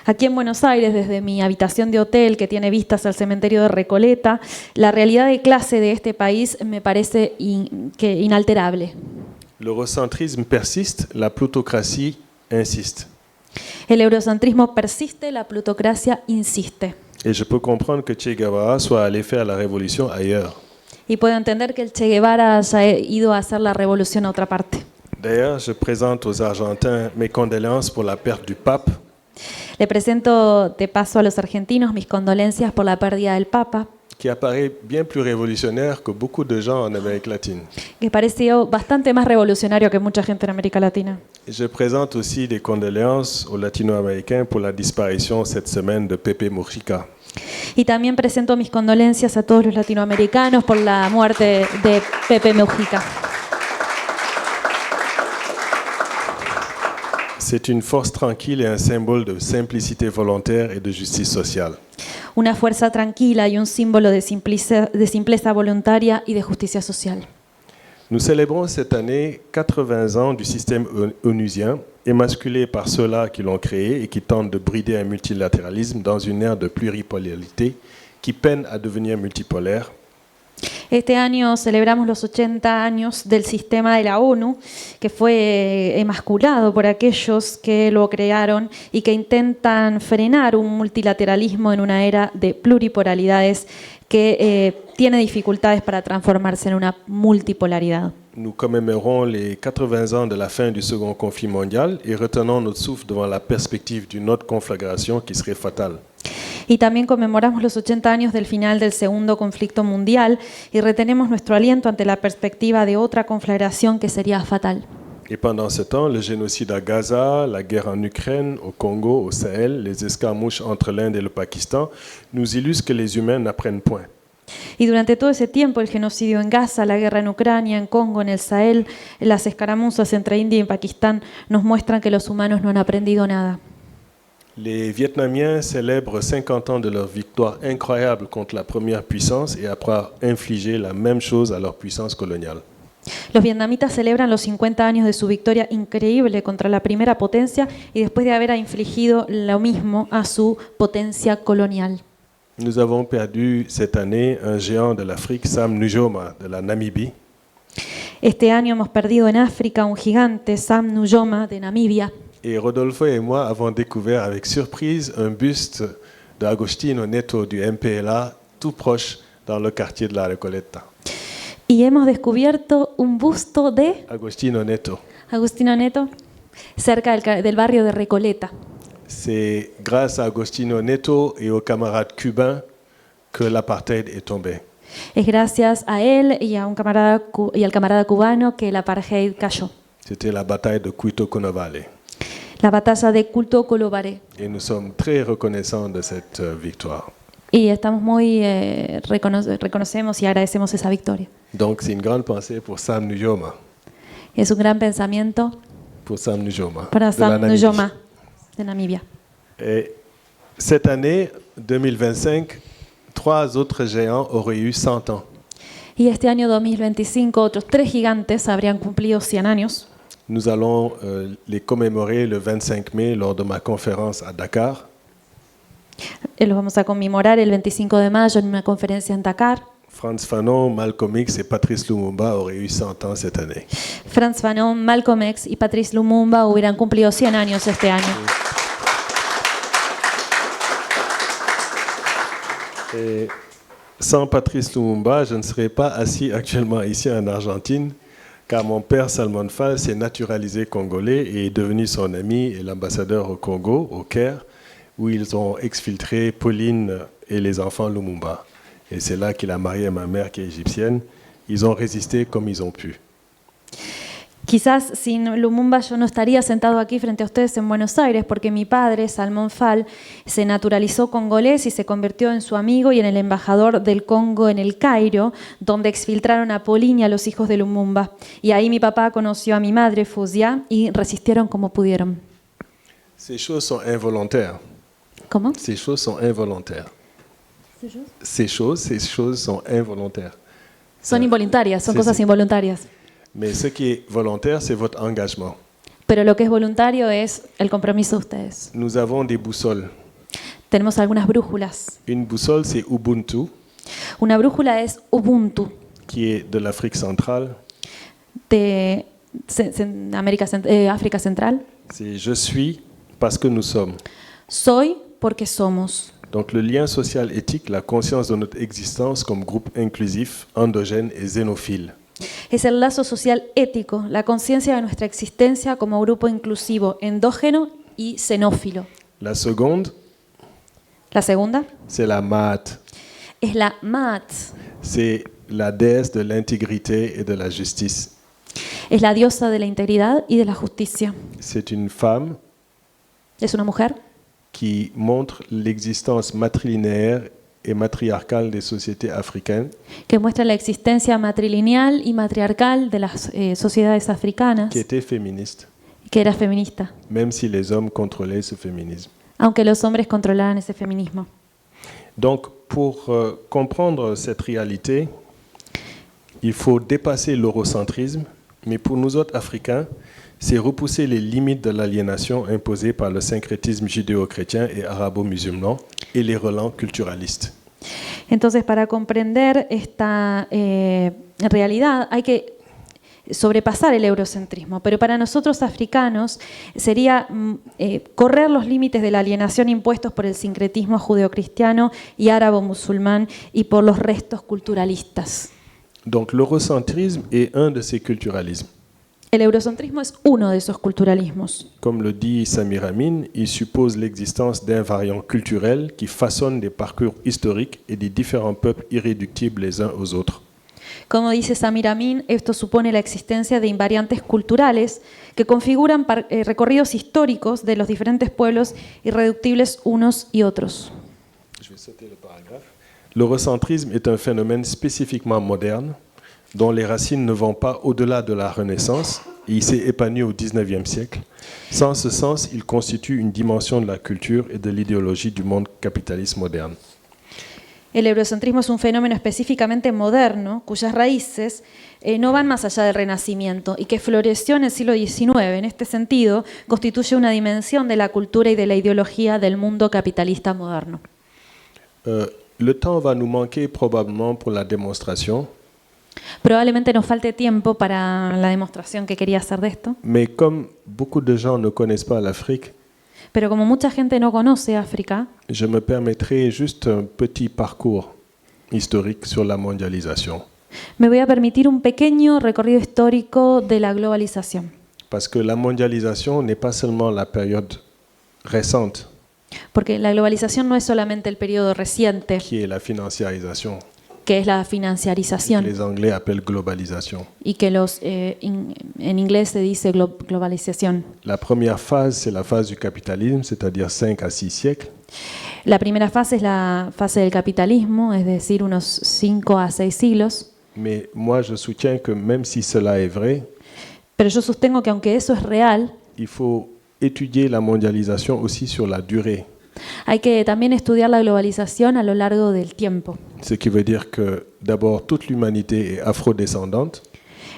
Aquí en Buenos Aires, desde mi habitación de hotel que tiene vistas al cementerio de Recoleta, la realidad de clase de este país me parece inalterable. L'eurocentrisme persiste, la plutocratie insiste. El eurocentrismo persiste, la plutocracia insiste. Et je peux comprendre que Che Guevara soit allé faire la révolution ailleurs. Y puedo entender que el Che Guevara haya ido a hacer la revolución a otra parte. D'ailleurs, je présente aux Argentins mes condoléances pour la perte du pape. Le presento de paso a los argentinos mis condolencias por la pérdida del Papa, qui apparaît bien plus révolutionnaire que beaucoup de gens en Amérique latine. que pareció bastante más revolucionario que mucha gente en América Latina. Et je présente aussi des condoléances aux latino-américains pour la disparition cette semaine de Pepe Mujica. Y también presento mis condolencias a todos los latinoamericanos por la muerte de Pepe Mujica. C'est une force tranquille et un symbole de simplicité volontaire et de justice sociale. Una fuerza tranquila y un símbolo de simpleza voluntaria y de justicia social. Nous célébrons cette année 80 ans du système onusien, émasculé par ceux-là qui l'ont créé et qui tentent de brider un multilatéralisme dans une ère de pluripolarité qui peine à devenir multipolaire. Este año celebramos los 80 años del sistema de la ONU, que fue emasculado por aquellos que lo crearon y que intentan frenar un multilateralismo en una era de pluripolaridades que tiene dificultades para transformarse en una multipolaridad. Nous commémorons les 80 ans de la fin du second conflit mondial et retenons notre souffle devant la perspective d'une autre conflagration qui serait fatale. Y también conmemoramos los 80 años del final del segundo conflicto mundial y retenemos nuestro aliento ante la perspectiva de otra conflagración que sería fatal. Et pendant ce temps, le génocide à Gaza, la guerre en Ukraine, au Congo, au Sahel, les escarmouches entre l'Inde et le Pakistan nous illustrent que les humains n'apprennent point. Y durante todo ese tiempo, el genocidio en Gaza, la guerra en Ucrania, en Congo, en el Sahel, las escaramuzas entre India y Pakistán nos muestran que los humanos no han aprendido nada. Les Vietnamiens célèbrent 50 ans de leur victoire incroyable contre la première puissance et après avoir infligé la même chose à leur puissance coloniale. Los vietnamitas celebran los 50 años de su victoria increíble contra la primera potencia y después de haber infligido lo mismo a su potencia colonial. Nous avons perdu cette année un géant de l'Afrique, Sam Nujoma, de la Namibie. Este año hemos perdido en África un gigante, Sam Nujoma, de Namibia. Et Rodolfo et moi avons découvert avec surprise un buste d'Agostino Neto du MPLA, tout proche dans le quartier de la Recoleta. Y hemos descubierto un busto de Agostino Neto. Agustino Neto cerca del barrio de Recoleta. C'est grâce à Agostino Neto et aux camarades cubains que l'apartheid est tombé. Es gracias a él y a un camarada y al camarada cubano que el apartheid cayó. C'était la bataille de Cuito Cunovale. La batalla de Culto Colobare. Et nous sommes très reconnaissants de cette victoire. Y estamos muy reconocemos y agradecemos esa victoria. Donc c'est une grande pensée pour Sam Nujoma. Es un gran pensamiento Pour Sam Nujoma. para de la Sam Namibie. Nujoma de Namibia. Et cette année, 2025, 3 autres géants auraient eu 100 ans. Y este año 2025 otros 3 gigantes habrían cumplido 100 años. Nous allons les commémorer le 25 mai lors de ma conférence à Dakar. Los vamos a conmemorar el 25 de mayo en una conferencia en Dakar. Frantz Fanon, Malcolm X et Patrice Lumumba auraient eu 100 ans cette année. Frantz Fanon, Malcolm X y Patrice Lumumba hubieran cumplido 100 años este año. Et sans Patrice Lumumba, je ne serais pas assis actuellement ici en Argentine, car mon père Salmon Fall s'est naturalisé congolais et est devenu son ami et l'ambassadeur au Congo, au Caire, où ils ont exfiltré Pauline et les enfants Lumumba. Et c'est là qu'il a marié ma mère qui est égyptienne. Ils ont résisté comme ils ont pu. Quizás sin Lumumba yo no estaría sentado aquí frente a ustedes en Buenos Aires porque mi padre, Salmon Fall, se naturalizó congolés y se convirtió en su amigo y en el embajador del Congo en el Cairo, donde exfiltraron a Pauline y a los hijos de Lumumba. Y ahí mi papá conoció a mi madre, Fouzia, y resistieron como pudieron. Ces choses sont involontaires. ¿Cómo? Ces choses sont involontaires. Ces choses sont involontaires. Son involuntarias, son Sí, cosas sí. involuntarias. Mais ce qui est volontaire, c'est votre engagement. Pero lo que es voluntario es el compromiso de ustedes. Nous avons des boussoles. Tenemos algunas brújulas. Une boussole, c'est Ubuntu, Una brújula es Ubuntu, qui est de l'Afrique centrale. de África Central. C'est je suis parce que nous sommes. Soy porque somos. Donc le lien social éthique, la conscience de notre existence comme groupe inclusif, endogène et xénophile. Es el lazo social ético, la conciencia de nuestra existencia como grupo inclusivo, endógeno y xenófilo. La seconde, La segunda c'est la Maat. es la Maat, C'est la déesse de l'intégrité et de la justice. es la diosa de la integridad y de la justicia. C'est une femme Es una mujer qui montre l'existence matrilinéaire et matriarcale des sociétés africaines, que muestra la existencia matrilineal y matriarcal de las sociedades africanas, qui était féministe, que era feminista, même si les hommes contrôlaient ce féminisme. aunque los hombres controlaran ese feminismo. Donc, pour comprendre cette réalité, il faut dépasser l'eurocentrisme, mais pour nous autres Africains, c'est repousser les limites de l'aliénation imposée par le syncrétisme judéo-chrétien et arabo-musulman et les relents culturalistes. Entonces, para comprender esta realidad hay que sobrepasar el eurocentrismo, pero para nosotros africanos sería correr los límites de la alienación impuestos por el sincretismo judeocristiano y árabo-musulmán y por los restos culturalistas. Donc l'eurocentrisme est un de ces culturalismes. El eurocentrismo es uno de esos culturalismos. Comme le dit Samir Amin, il suppose l'existence d'invariants culturels qui façonnent des parcours historiques et des différents peuples irréductibles les uns aux autres. Como dice Samir Amin, esto supone la existencia de invariantes culturales que configuran recorridos históricos de los diferentes pueblos irreductibles unos y otros. Je vais sauter le paragraphe. L'eurocentrisme est un phénomène spécifiquement moderne dont les racines ne vont pas au-delà de la Renaissance et il s'est épanoui au XIXe siècle. Sans ce sens, il constitue une dimension de la culture et de l'idéologie du monde capitaliste moderne. El eurocentrismo es un fenómeno específicamente moderno, cuyas raíces no van más allá del Renacimiento y que floreció en el siglo XIX. En este sentido, constituye una dimensión de la cultura y de la ideología del mundo capitalista moderno. Le temps va nous manquer probablement pour la démonstration. Probablemente nos falte tiempo para la demostración que quería hacer de esto, Mais comme beaucoup de gens ne connaissent pas l'Afrique, pero como mucha gente no conoce África, je me permettrai juste un petit parcours historique sur la mondialisation. me voy a permitir un pequeño recorrido histórico de la globalización. Parce que la mondialisation n'est pas seulement la période récente, Porque la globalización no es solamente el periodo reciente, qui est la financiarisation, que es la que financiarización, les Anglais appellent globalisation. y que en inglés se dice globalización. La première phase, c'est la phase du capitalisme, c'est-à-dire 5 à 6 siècles. La primera fase es la fase del capitalismo, es decir, unos 5 a 6 siglos. Mais moi, je soutiens que même si cela est vrai, Pero yo sostengo que aunque eso es real, il faut étudier la mondialisation aussi sur la durée. hay que también estudiar la globalización a lo largo del tiempo. Ce qui veut dire que d'abord, toute l'humanité est afrodescendante,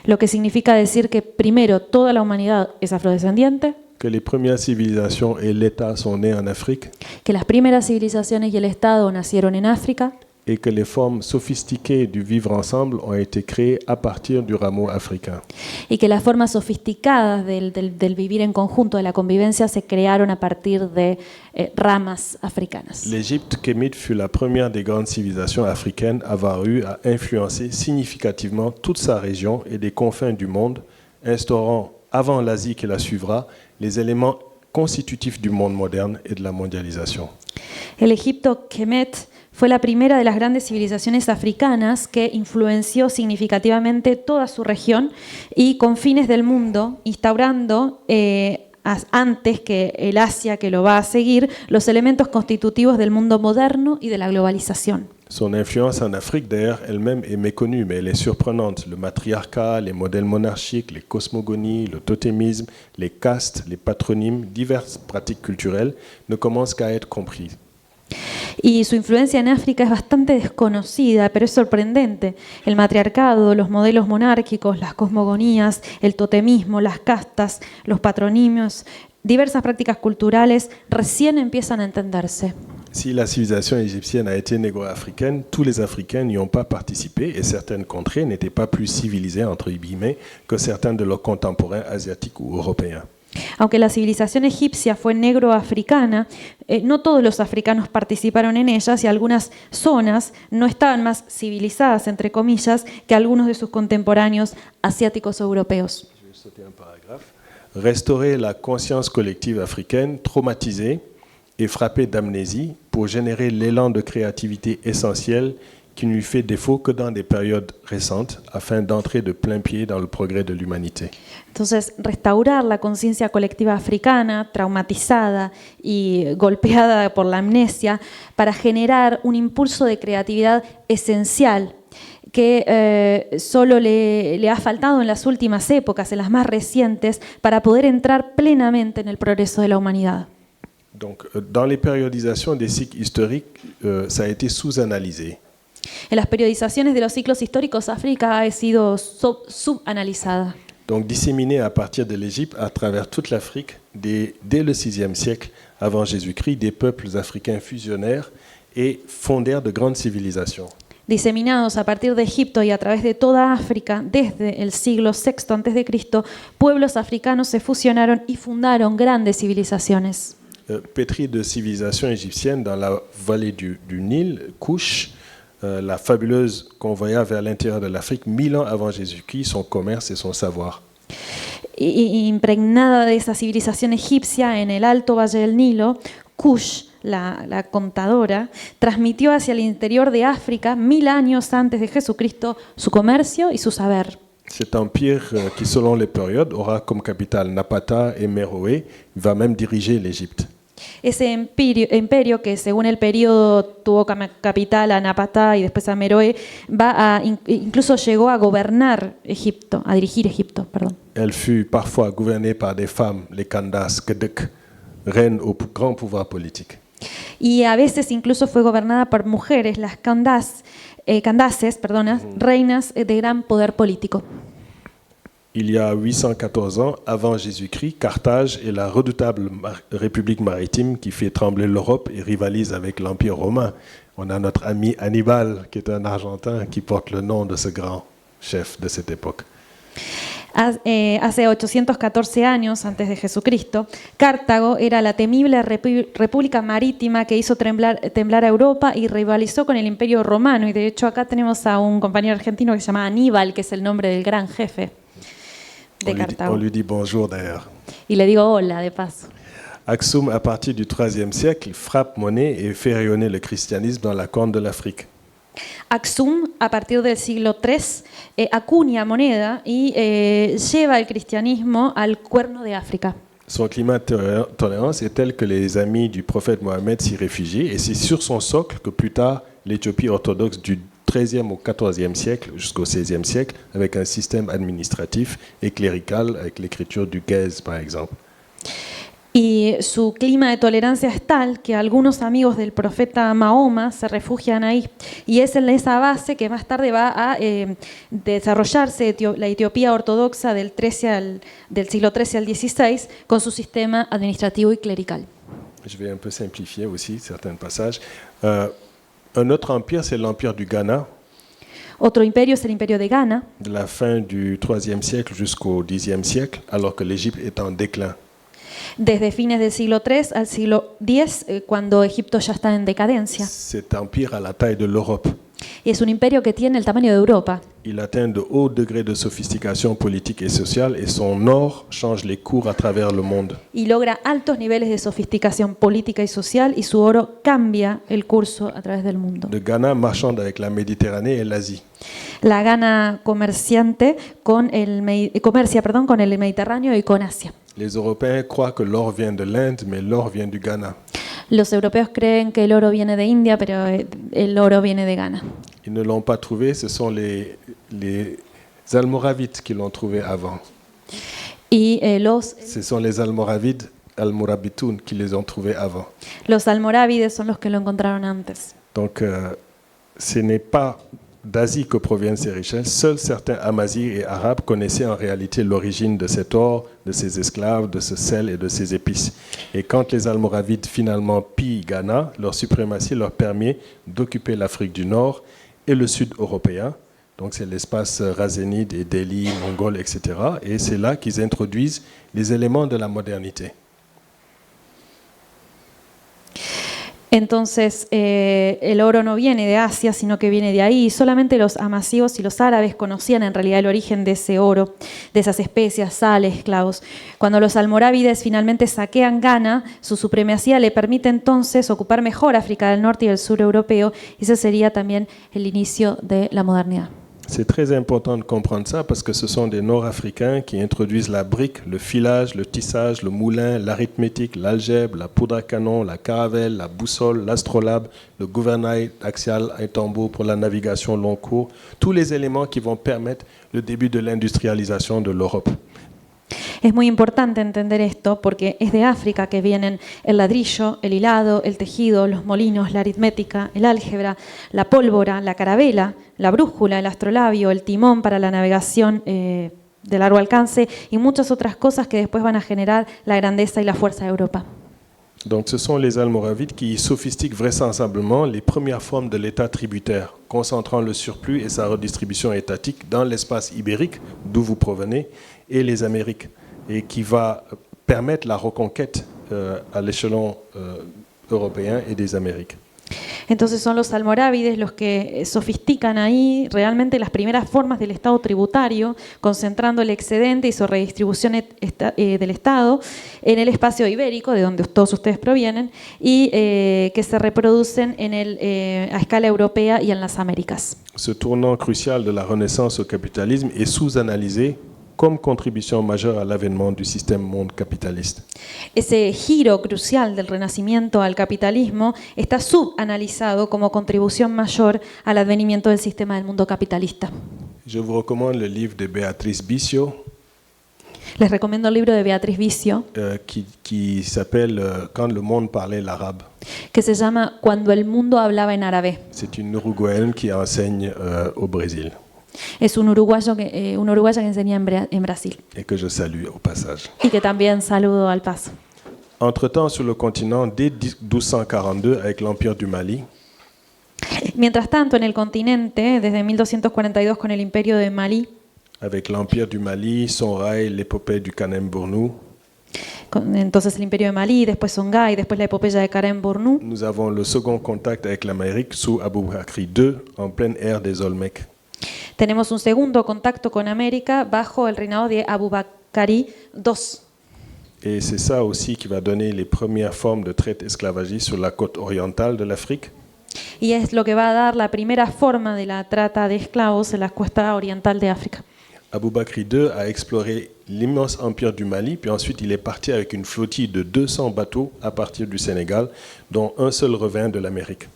Lo que significa decir que primero toda la humanidad es afrodescendiente, que les premières civilisations et l'État sont nés en Afrique, que las primeras civilizaciones y el Estado nacieron en África et que les formes sophistiquées du vivre ensemble ont été créées à partir du rameau africain. y que las formas sofisticadas del vivir en conjunto, de la convivencia, se crearon a partir de ramas africanas. L'Égypte kémite fut la première des grandes civilisations africaines à avoir eu à influencer significativement toute sa région et des confins du monde, instaurant, avant l'Asie qui la suivra, les éléments constitutifs du monde moderne et de la mondialisation. El Egipto Kemet fue la primera de las grandes civilizaciones africanas que influenció significativamente toda su región y confines del mundo, instaurando antes que el Asia que lo va a seguir, los elementos constitutivos del mundo moderno y de la globalización. Son influence en Afrique, d'ailleurs, elle-même est méconnue, mais elle est surprenante. Le matriarcat, les modèles monarchiques, les cosmogonies, le totémisme, les castes, les patronymes, diverses pratiques culturelles ne commencent qu'à être comprises. Y su influencia en África es bastante desconocida, pero es sorprendente. El matriarcado, los modelos monárquicos, las cosmogonías, el totemismo, las castas, los patronimios, diversas prácticas culturales recién empiezan a entenderse. Si la civilisation égyptienne a été négro-africaine, tous les Africains n'y ont pas participé et certaines contrées n'étaient pas plus civilisées, entre guillemets, que certains de leurs contemporains asiatiques ou européens. Aunque la civilización egipcia fue negro-africana, no todos los africanos participaron en ellas y algunas zonas no estaban más civilizadas, entre comillas, que algunos de sus contemporáneos asiáticos o europeos. Je vais sauter un paragraphe. Restaurer la conscience collective africaine traumatisée et frappée d'amnésie pour générer l'élan de créativité essentiel qui ne lui fait défaut que dans des périodes récentes afin d'entrer de plein pied dans le progrès de l'humanité. Entonces, restaurar la conciencia colectiva africana, traumatizada y golpeada por la amnesia, para generar un impulso de creatividad esencial que solo le ha faltado en las últimas épocas, en las más recientes, para poder entrar plenamente en el progreso de la humanidad. Donc, dans les périodisations des cycles historiques, ça a été sous-analysé. En las periodizaciones de los ciclos históricos, África ha sido subanalizada. Donc disséminée à partir de l'Égypte à travers toute l'Afrique, dès le VIe siècle avant Jésus-Christ, des peuples africains fusionnèrent et fondèrent de grandes civilisations. Diseminados a partir de Egipto y a través de toda África, desde el siglo VI a.C., pueblos africanos se fusionaron y fundaron grandes civilizaciones. Pétris de civilisation égyptienne dans la vallée du Nil, Kush, la fabuleuse convoya vers l'intérieur de l'Afrique 1000 ans avant Jésus-Christ son commerce et son savoir. Impregnada de esa civilización egipcia en el alto valle del Nilo, Kush, la contadora, transmitió hacia el interior de África 1000 años antes de Jesucristo su comercio y su saber. Cet empire qui, selon les périodes, aura comme capitale Napata et Méroé, va même diriger l'Égypte. Ese imperio que según el periodo tuvo como capital a Napata y después a Meroe, incluso llegó a gobernar Egipto, a dirigir Egipto, perdón. Elle fut parfois gouvernée par des femmes, les Kandas, Kedek, reines au grand pouvoir politique. Y a veces incluso fue gobernada por mujeres, las Candaces, reinas de gran poder político. Il y a 814 ans, avant Jésus-Christ, Carthage est la redoutable république maritime qui fait trembler l'Europe et rivalise avec l'Empire romain. On a notre ami Hannibal, qui est un Argentin, qui porte le nom de ce grand chef de cette époque. Hace 814 años antes de Jesucristo, Cartago era la temible república marítima que hizo temblar a Europa y rivalizó con el Imperio Romano. Y de hecho acá tenemos a un compañero argentino que se llama Aníbal, que es el nombre del gran jefe de Cartago. On lui dit bonjour d'ailleurs. Y le digo hola de paso. Aksum, à partir du IIIe siècle, frappe monnaie et fait rayonner le christianisme dans la corne de l'Afrique. Aksum, a partir del siglo III, acuña moneda y lleva el cristianismo al cuerno de África. Son climat de tolérance est tel que les amis du prophète Mohammed s'y réfugient, et c'est sur son socle que plus tard l'Éthiopie orthodoxe du XIIIe au XIVe siècle jusqu'au XVIe siècle, avec un système administratif et clérical, avec l'écriture du Ge'ez par exemple. Y su clima de tolerancia es tal que algunos amigos del profeta Mahoma se refugian ahí. Y es en esa base que más tarde va a desarrollarse la Etiopía ortodoxa del siglo XIII al XVI con su sistema administrativo y clerical. Je vais un peu simplifier aussi certains passages. Un autre empire, c'est l'empire du Ghana. Otro imperio es el imperio de Ghana. De la fin du IIIe siècle jusqu'au Xe siècle, alors que l'Égypte est en déclin. Desde fines del siglo III al siglo X, cuando Egipto ya está en decadencia. Cet empire a la taille de l'Europe. Y es un imperio que tiene el tamaño de Europa. Il atteint de hauts degrés de sophistication politique et sociale et son or change les cours à travers le monde. Y logra altos niveles de sofisticación política y social y su oro cambia el curso a través del mundo. Le Ghana marchande avec la Méditerranée et l'Asie. La Ghana comercia con el Mediterráneo y con Asia. Les Européens croient que l'or vient de l'Inde, mais l'or vient du Ghana. Los europeos creen que el oro viene de India, pero el oro viene de Ghana. Ils ne l'ont pas trouvé, ce sont les Almoravides qui l'ont trouvé avant. Ce sont les Almoravides, Almorabitoun, qui les ont trouvés avant. Los almorávides son los que lo encontraron antes. Donc, ce n'est pas d'Asie que proviennent ces richesses. Seuls certains Amazirs et Arabes connaissaient en réalité l'origine de cet or, de ces esclaves, de ce sel et de ces épices. Et quand les Almoravides finalement pillent Ghana, leur suprématie leur permet d'occuper l'Afrique du Nord et le sud européen. Donc c'est l'espace Razénide et Delhi, Mongol, etc. Et c'est là qu'ils introduisent les éléments de la modernité. Entonces, el oro no viene de Asia, sino que viene de ahí. Y solamente los amazigos y los árabes conocían en realidad el origen de ese oro, de esas especias, sales, esclavos. Cuando los almorávides finalmente saquean Ghana, su supremacía le permite entonces ocupar mejor África del Norte y el sur europeo. Y ese sería también el inicio de la modernidad. C'est très important de comprendre ça parce que ce sont des Nord-Africains qui introduisent la brique, le filage, le tissage, le moulin, l'arithmétique, l'algèbre, la poudre à canon, la caravelle, la boussole, l'astrolabe, le gouvernail axial, un tambour pour la navigation long cours, tous les éléments qui vont permettre le début de l'industrialisation de l'Europe. Es muy importante entender esto porque es de África que vienen el ladrillo, el hilado, el tejido, los molinos, la aritmética, el álgebra, la pólvora, la carabela, la brújula, el astrolabio, el timón para la navegación de largo alcance y muchas otras cosas que después van a generar la grandeza y la fuerza de Europa. Donc ce sont les Almoravides qui sophistiquent vraisemblablement les premières formes de l'État tributaire, concentrant le surplus et sa redistribution étatique dans l'espace ibérique, d'où vous provenez, et les Amériques, et qui va permettre la reconquête à l'échelon européen et des Amériques. Entonces son los almorávides los que sofistican ahí realmente las primeras formas del Estado tributario, concentrando el excedente y su redistribución del Estado en el espacio ibérico, de donde todos ustedes provienen, y que se reproducen a escala europea y en las Américas. Ce tournant crucial de la Renaissance au capitalisme est sous-analysé comme contribution majeure à l'avènement du système monde capitaliste. Ese giro crucial del renacimiento al capitalismo está subanalizado como contribución mayor al advenimiento del sistema del mundo capitalista. Je vous recommande le livre de Béatrice Bicio Les recomiendo el libro de Beatriz Vicio qui s'appelle Quand le monde parlait l'arabe. que se llama Cuando el mundo hablaba en árabe. C'est une Uruguayenne qui enseigne au Brésil Es un uruguaya que enseña en Brasil et que je salue au passage. y que también saludo al paso. Entre-temps, sur le continent, dès 1242, avec l'Empire du Mali, Mientras tanto, en el continente, desde 1242 con el Imperio de Malí, avec l'Empire du Mali, Songhai, l'épopée du Kanem-Bornou, entonces el Imperio de Malí, después Songhai, después la epopeya de Kanem-Bornou, nous avons le second contact avec l'Amérique sous Abou Bakri II, en pleine ère des Olmecs. tenemos un segundo contacto con América bajo el reinado de Abu Bakari II. Et c'est ça aussi qui va donner les premières formes de traite esclavagiste sur la côte orientale de l'Afrique. Y es lo que va a dar la primera forma de la trata de esclavos en la costa oriental de África. Abou Bakri II a exploré l'immense empire du Mali, puis ensuite il est parti avec une flottille de 200 bateaux à partir du Sénégal, dont un seul revint de l'Amérique.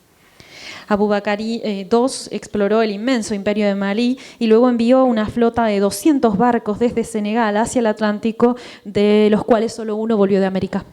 Abu Bakari II exploró el inmenso imperio de Malí y luego envió una flota de 200 barcos desde Senegal hacia el Atlántico, de los cuales solo uno volvió de América.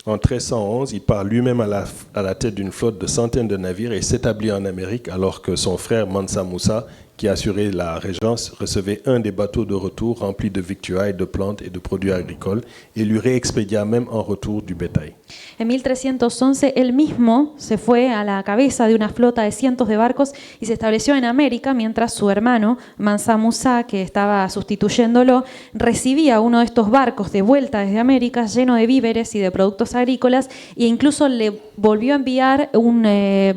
En 1311, il part lui-même à la tête d'une flotte de centaines de navires et s'établit en Amérique, alors que son frère Mansa Moussa, qui assurait la régence, recevait un des bateaux de retour remplis de victuailles, de plantes et de produits agricoles, et lui réexpédia même en retour du bétail. En 1311, él mismo se fue a la cabeza de una flota de cientos de barcos y se estableció en América, mientras su hermano, Mansa Moussa, que estaba sustituyéndolo, recibía uno de estos barcos de vuelta desde América lleno de víveres y de productos agrícolas, e incluso le volvió a enviar un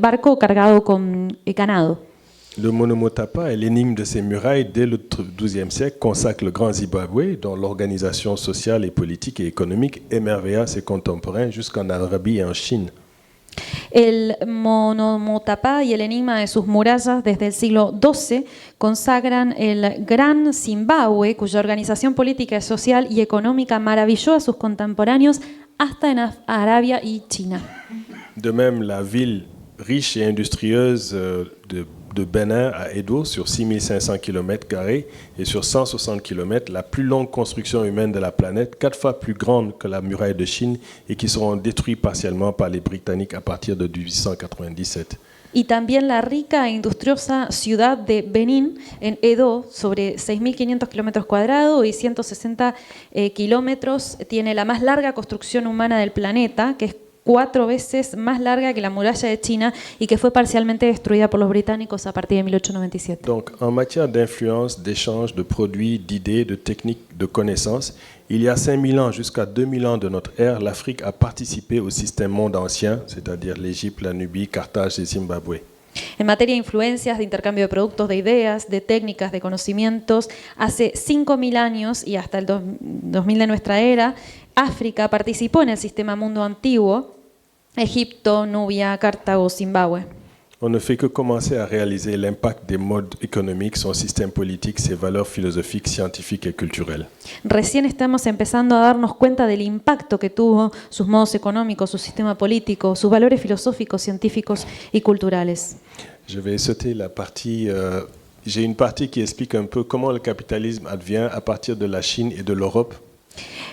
barco cargado con ganado. Le Monomotapa et l'énigme de ces murailles, dès le XIIe siècle, consacre le Grand Zimbabwe, dont l'organisation sociale et politique et économique émerveilla ses contemporains jusqu'en Arabie et en Chine. El Monomotapa y el enigma de sus murallas desde el siglo XII consagran el Gran Zimbabue, cuya organización política, social y económica maravilló a sus contemporáneos hasta en Arabia y China. De même, la ville riche et industrieuse de Benin à Edo, sur 6500 km² et sur 160 km, la plus longue construction humaine de la planète, 4 fois plus grande que la muraille de Chine et qui seront détruits partiellement par les Britanniques à partir de 1897. Y también la rica e industriosa ciudad de Benín, en Edo, sobre 6.500 kilómetros cuadrados y 160 kilómetros, tiene la más larga construcción humana del planeta, que es 4 veces más larga que la muralla de China y que fue parcialmente destruida por los británicos a partir de 1897. Donc, en matière d'influence, d'échange, de produits, d'idées, de techniques, de connaissances, il y a 5000 ans jusqu'à 2000 ans de notre ère, l'Afrique a participé au système monde ancien, c'est-à-dire l'Égypte, la Nubie, Carthage et Zimbabwe. En materia de influencias, de intercambio de productos, de ideas, de técnicas, de conocimientos, hace 5000 años y hasta el 2000 de nuestra era, África participó en el sistema mundo antiguo, Egipto, Nubia, Cartago, Zimbabue. On ne fait que commencer à réaliser l'impact des modes économiques, son système politique, ses valeurs philosophiques, scientifiques et culturelles. Recién estamos empezando a darnos cuenta del impacto que tuvo sus modos económicos, su sistema político, sus valores filosóficos, científicos y culturales. Je vais sauter la partie... j'ai une partie qui explique un peu comment le capitalisme advient à partir de la Chine et de l'Europe.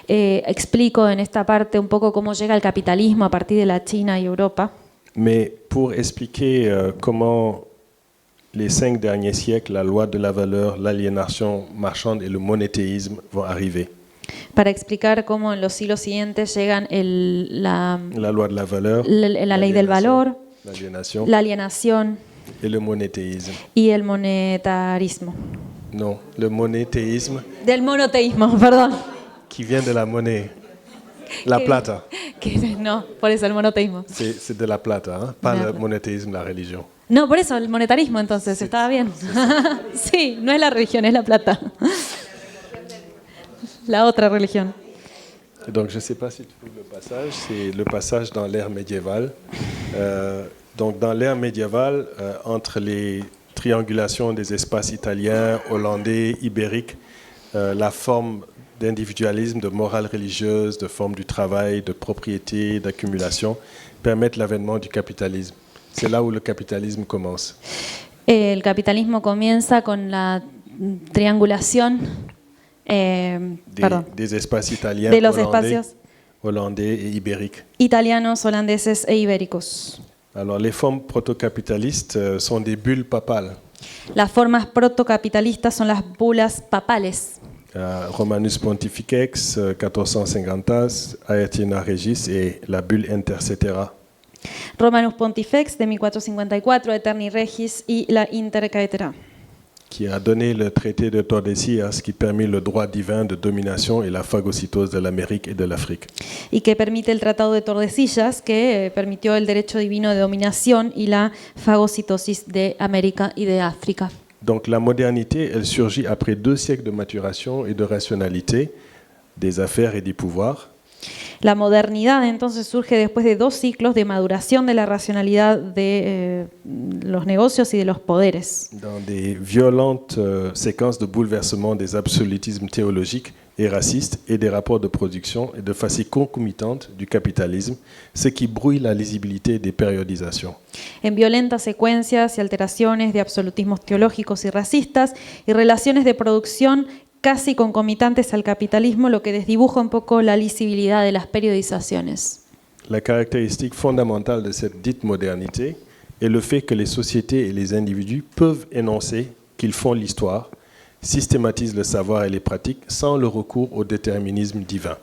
Explico en esta parte un poco cómo llega el capitalismo a partir de la China y Europa. Mais pour expliquer comment les 5 derniers siècles, la loi de la valeur, l'aliénation marchande et le monétéisme vont arriver. para explicar cómo en los siglos siguientes llegan La loi de la valeur, la ley del valor, l'aliénation la alienación et le monéthéisme. y el monetarismo. Non, le monéthéisme Del monoteísmo, perdón. qui vient de la monnaie, la plata. No, por eso el monoteísmo. C'est de la plata, hein? Pas De la le plata. monéthéisme, la religion. No, por eso el monetarismo entonces, estaba bien. Sí, no es la religión, es la plata. La otra religión. Donc je ne sais pas si tu trouves le passage, c'est le passage dans l'ère médiévale. Donc dans l'ère médiévale, entre les triangulations des espaces italiens, hollandais, ibériques, la forme d'individualisme, de morale religieuse, de forme du travail, de propriété, d'accumulation, permettent l'avènement du capitalisme. C'est là où le capitalisme commence. El capitalismo comienza con la triangulación Des espaces italiens, de los espacios hollandais et ibériques. italianos, holandeses e ibéricos. Alors les formes protocapitalistes sont des bulles papales. Las formas protocapitalistas son las bulas papales. Romanus Pontificex, 1450, Aetina Regis et la bulle Intercetera. Romanus Pontifex de 1454, Aeterni Regis y la Inter Caetera, qui a donné le traité de Tordesillas qui permet le droit divin de domination et la phagocytose de l'Amérique et de l'Afrique. y que permite el Tratado de Tordesillas, que permitió el derecho divino de dominación y la fagocitosis de América y de África. Donc la modernité, elle surgit après 2 siècles de maturation et de rationalité des affaires et des pouvoirs. La modernidad entonces surge después de 2 ciclos de maduración de la racionalidad de los negocios y de los poderes, Dans des violentes séquences de bouleversement des absolutismes théologiques et racistes et des rapports de production et de façon concomitante du capitalisme, ce qui brouille la lisibilité des périodisations. en violentas secuencias y alteraciones de absolutismos teológicos y racistas y relaciones de producción casi concomitantes al capitalismo, lo que desdibuja un poco la lisibilidad de las periodizaciones. La caractéristique fondamentale de cette dite modernité est le fait que les sociétés et les individus peuvent énoncer qu'ils font l'histoire, systématisent le savoir et les pratiques sans le recours au déterminisme divin.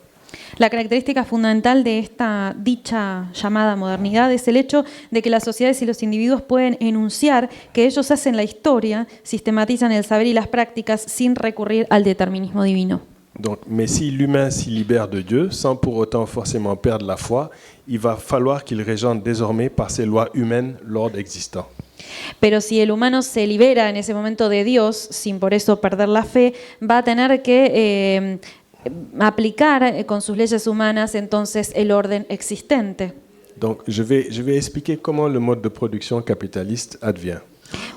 La característica fundamental de esta dicha llamada modernidad es el hecho de que las sociedades y los individuos pueden enunciar que ellos hacen la historia, sistematizan el saber y las prácticas sin recurrir al determinismo divino. Donc, mais si l'humain s'y libère de Dieu, sans pour autant forcément perdre la foi, il va falloir qu'il régente désormais par ses lois humaines l'ordre existant. Pero si el humano se libera en ese momento de Dios, sin por eso perder la fe, va a tener que aplicar con sus leyes humanas entonces el orden existente. Donc je vais expliquer comment le mode de production capitaliste advient.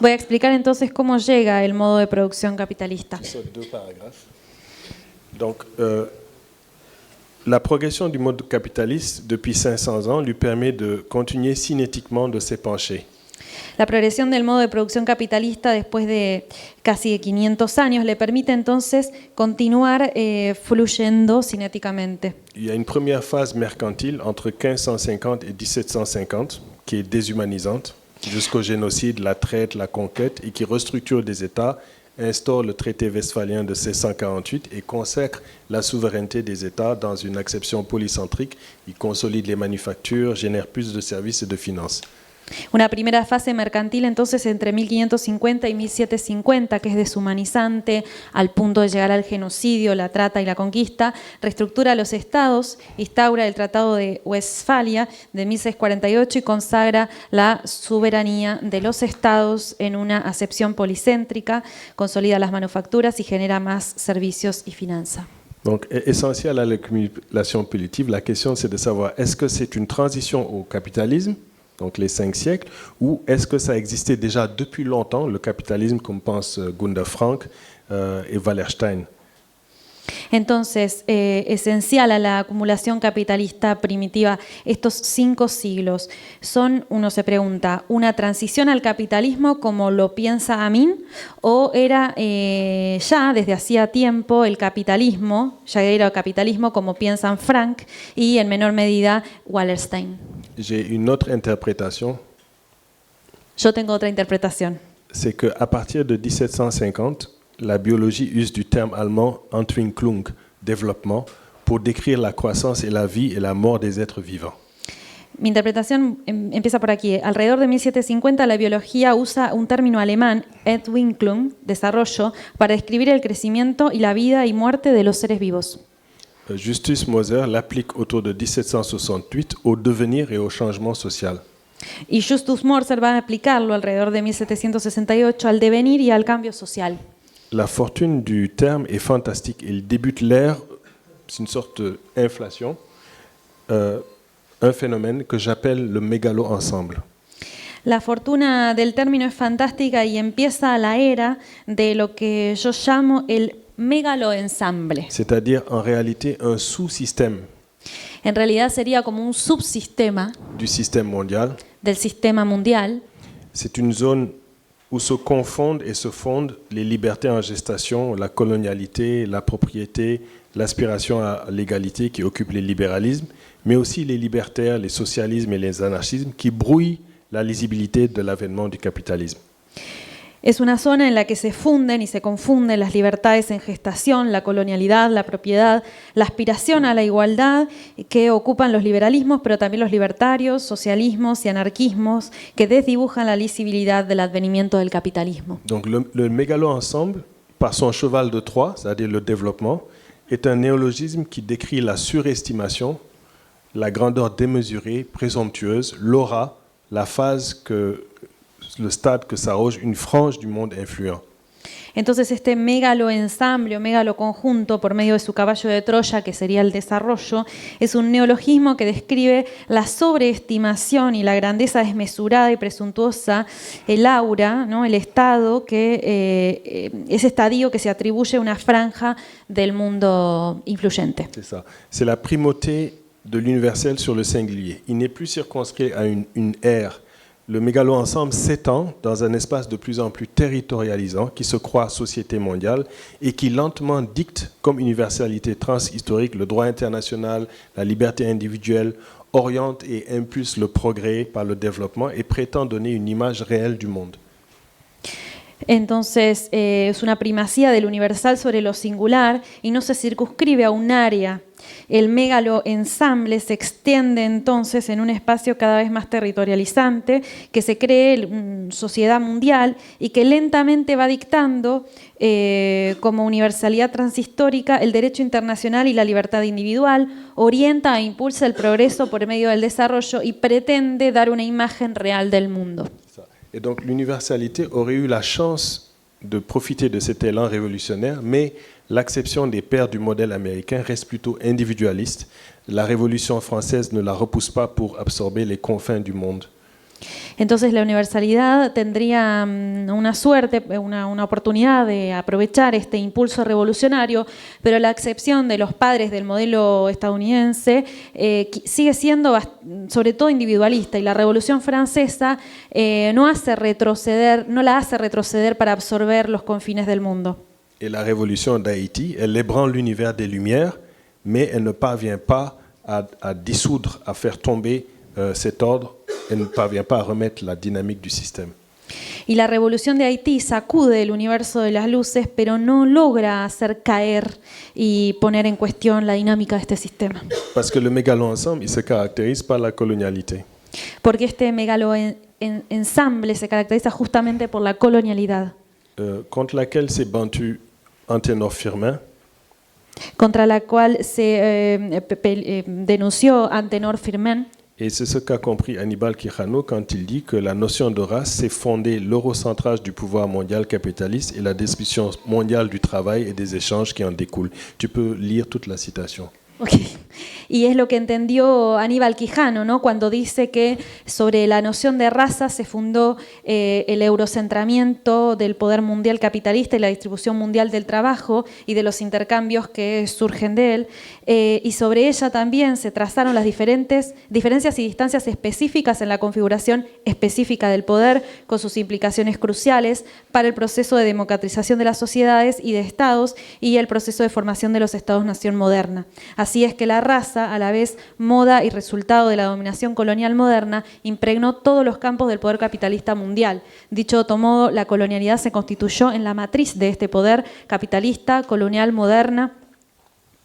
Voy a explicar entonces cómo llega el modo de producción capitalista. Sur 2 paragraphes. Donc la progression du mode capitaliste depuis 500 ans lui permet de continuer cinétiquement de s'épancher. La progresión del modo de producción capitalista después de casi 500 años le permite entonces continuar fluyendo cinéticamente. Il y a une première phase mercantile entre 1550 et 1750 qui est déshumanisante, jusqu'au génocide, la traite, la conquête, et qui restructure des États, instaure le traité westphalien de 1648 et consacre la souveraineté des États dans une acception polycentrique. Il consolide les manufactures, génère plus de services et de finances. Una primera fase mercantil entonces entre 1550 y 1750, que es deshumanizante al punto de llegar al genocidio, la trata y la conquista, reestructura los estados, instaura el Tratado de Westfalia de 1648 y consagra la soberanía de los estados en una acepción policéntrica, consolida las manufacturas y genera más servicios y finanza. Donc, essentiel à l'accumulation punitive, la question c'est de savoir est-ce que c'est une transition au capitalisme, donc les 5 siècles, ou est-ce que ça existait déjà depuis longtemps, le capitalisme, comme pense Gunther Frank et Wallerstein. Entonces, esencial a la acumulación capitalista primitiva, estos 5 siglos, son, uno se pregunta, ¿una transición al capitalismo como lo piensa Amin? ¿O era ya desde hacía tiempo el capitalismo, ya era capitalismo como piensan Frank y en menor medida Wallerstein? J'ai une autre interprétation. Yo tengo otra interpretación. C'est qu'à partir de 1750, la biologie use du terme allemand Entwicklung, développement pour décrire la croissance et la vie et la mort des êtres vivants. Mi interpretación empieza por aquí. Alrededor de 1750 la biología usa un término alemán, Entwicklung, desarrollo, para describir el crecimiento y la vida y muerte de los seres vivos. Justus Moser l'applique autour de 1768 au devenir et au changement social. Y Justus Moser va a aplicarlo alrededor de 1768 al devenir y al cambio social. La fortune du terme est fantastique. Il débute l'ère, c'est une sorte d'inflation, un phénomène que j'appelle le mégalo-ensemble. La fortuna del término es fantástica y empieza la era de lo que yo llamo el megalo-ensamble. C'est-à-dire en réalité un sous-système En realidad sería como un subsistema du système mondial. del sistema mundial. C'est une zone où se confondent et se fondent les libertés en gestation, la colonialité, la propriété, l'aspiration à l'égalité qui occupent les libéralismes, mais aussi les libertaires, les socialismes et les anarchismes qui brouillent la lisibilité de l'avènement du capitalisme. Es una zona en la que se funden y se confunden las libertades en gestación, la colonialidad, la propiedad, la aspiración a la igualdad que ocupan los liberalismos, pero también los libertarios, socialismos y anarquismos que desdibujan la lisibilidad del advenimiento del capitalismo. Donc le mégalo-ensemble, par son cheval de Troie, c'est-à-dire le développement, est un néologisme qui décrit la surestimation, la grandeur démesurée, présomptueuse, l'aura, la phase que le stade que s'arroge une frange du monde influent. Entonces este megalo ensamble o megalo conjunto por medio de su caballo de Troya, que sería el desarrollo, es un neologismo que describe la sobreestimación y la grandeza desmesurada y presuntuosa, el aura, ¿no? El estado, ese estadio que se atribuye a una franja del mundo influyente. C'est ça. C'est la primauté de l'universel sur le singulier. Il n'est plus circonscrit à une ère. Le mégalo-ensemble s'étend dans un espace de plus en plus territorialisant qui se croit société mondiale et qui lentement dicte comme universalité transhistorique le droit international, la liberté individuelle, oriente et impulse le progrès par le développement et prétend donner une image réelle du monde. Entonces es una primacía del universal sobre lo singular y no se circunscribe a un área. El megalo ensamble se extiende entonces en un espacio cada vez más territorializante que se cree sociedad mundial y que lentamente va dictando como universalidad transhistórica el derecho internacional y la libertad individual, orienta e impulsa el progreso por medio del desarrollo y pretende dar una imagen real del mundo. Et donc l'universalité aurait eu la chance de profiter de cet élan révolutionnaire, mais l'acception des pères du modèle américain reste plutôt individualiste. La Révolution française ne la repousse pas pour absorber les confins du monde. Entonces la universalidad tendría una suerte, una oportunidad de aprovechar este impulso revolucionario, pero la excepción de los padres del modelo estadounidense sigue siendo sobre todo individualista, y la Revolución Francesa no la hace retroceder para absorber los confines del mundo. Et la Révolution d'Haïti, elle ébranle l'univers des Lumières, mais elle ne parvient pas à dissoudre, à faire tomber cet ordre. Elle ne parvient pas à remettre la dynamique du système. Y la revolución de Haití sacude el universo de las luces, pero no logra hacer caer y poner en cuestión la dinámica de este sistema. Parce que le mégalo-ensemble, il se caractérise par la colonialité. Porque este megalo ensamble se caracteriza justamente por la colonialidad. Contre laquelle s'est battu Anténor Firmin. Contra la cual se denunció Anténor Firmin. Et c'est ce qu'a compris Aníbal Quijano quand il dit que la notion de race, c'est fonder l'eurocentrage du pouvoir mondial capitaliste et la destruction mondiale du travail et des échanges qui en découlent. Tu peux lire toute la citation. Okay. Y es lo que entendió Aníbal Quijano, ¿no? Cuando dice que sobre la noción de raza se fundó el eurocentramiento del poder mundial capitalista y la distribución mundial del trabajo y de los intercambios que surgen de él, y sobre ella también se trazaron las diferencias y distancias específicas en la configuración específica del poder, con sus implicaciones cruciales para el proceso de democratización de las sociedades y de estados y el proceso de formación de los estados-nación moderna. Así es que la raza, a la vez moda y resultado de la dominación colonial moderna, impregnó todos los campos del poder capitalista mundial. Dicho de otro modo, la colonialidad se constituyó en la matriz de este poder capitalista, colonial, moderna,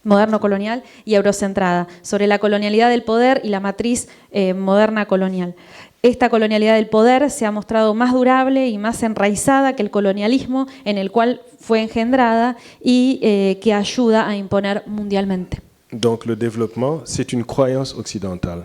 moderno colonial y eurocentrada, sobre la colonialidad del poder y la matriz moderna colonial. Esta colonialidad del poder se ha mostrado más durable y más enraizada que el colonialismo en el cual fue engendrada y que ayuda a imponer mundialmente. Donc le développement, c'est une croyance occidentale.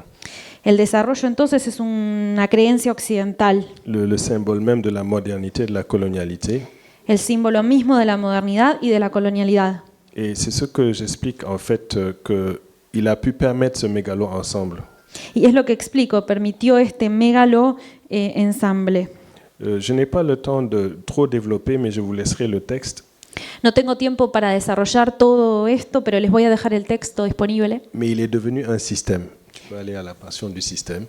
El desarrollo entonces es una creencia occidental, Le symbole même de la modernité, de la colonialité. el símbolo mismo de la modernidad y de la colonialidad. Et c'est ce que j'explique en fait, qu'il a pu permettre ce mégalo ensemble. Y es lo que explico, permitió este mégalo ensamble. Je n'ai pas le temps de trop développer, mais je vous laisserai le texte. No tengo tiempo para desarrollar todo esto, pero les voy a dejar el texto disponible. Mais il est devenu un système. Tu peux aller à la passion du système.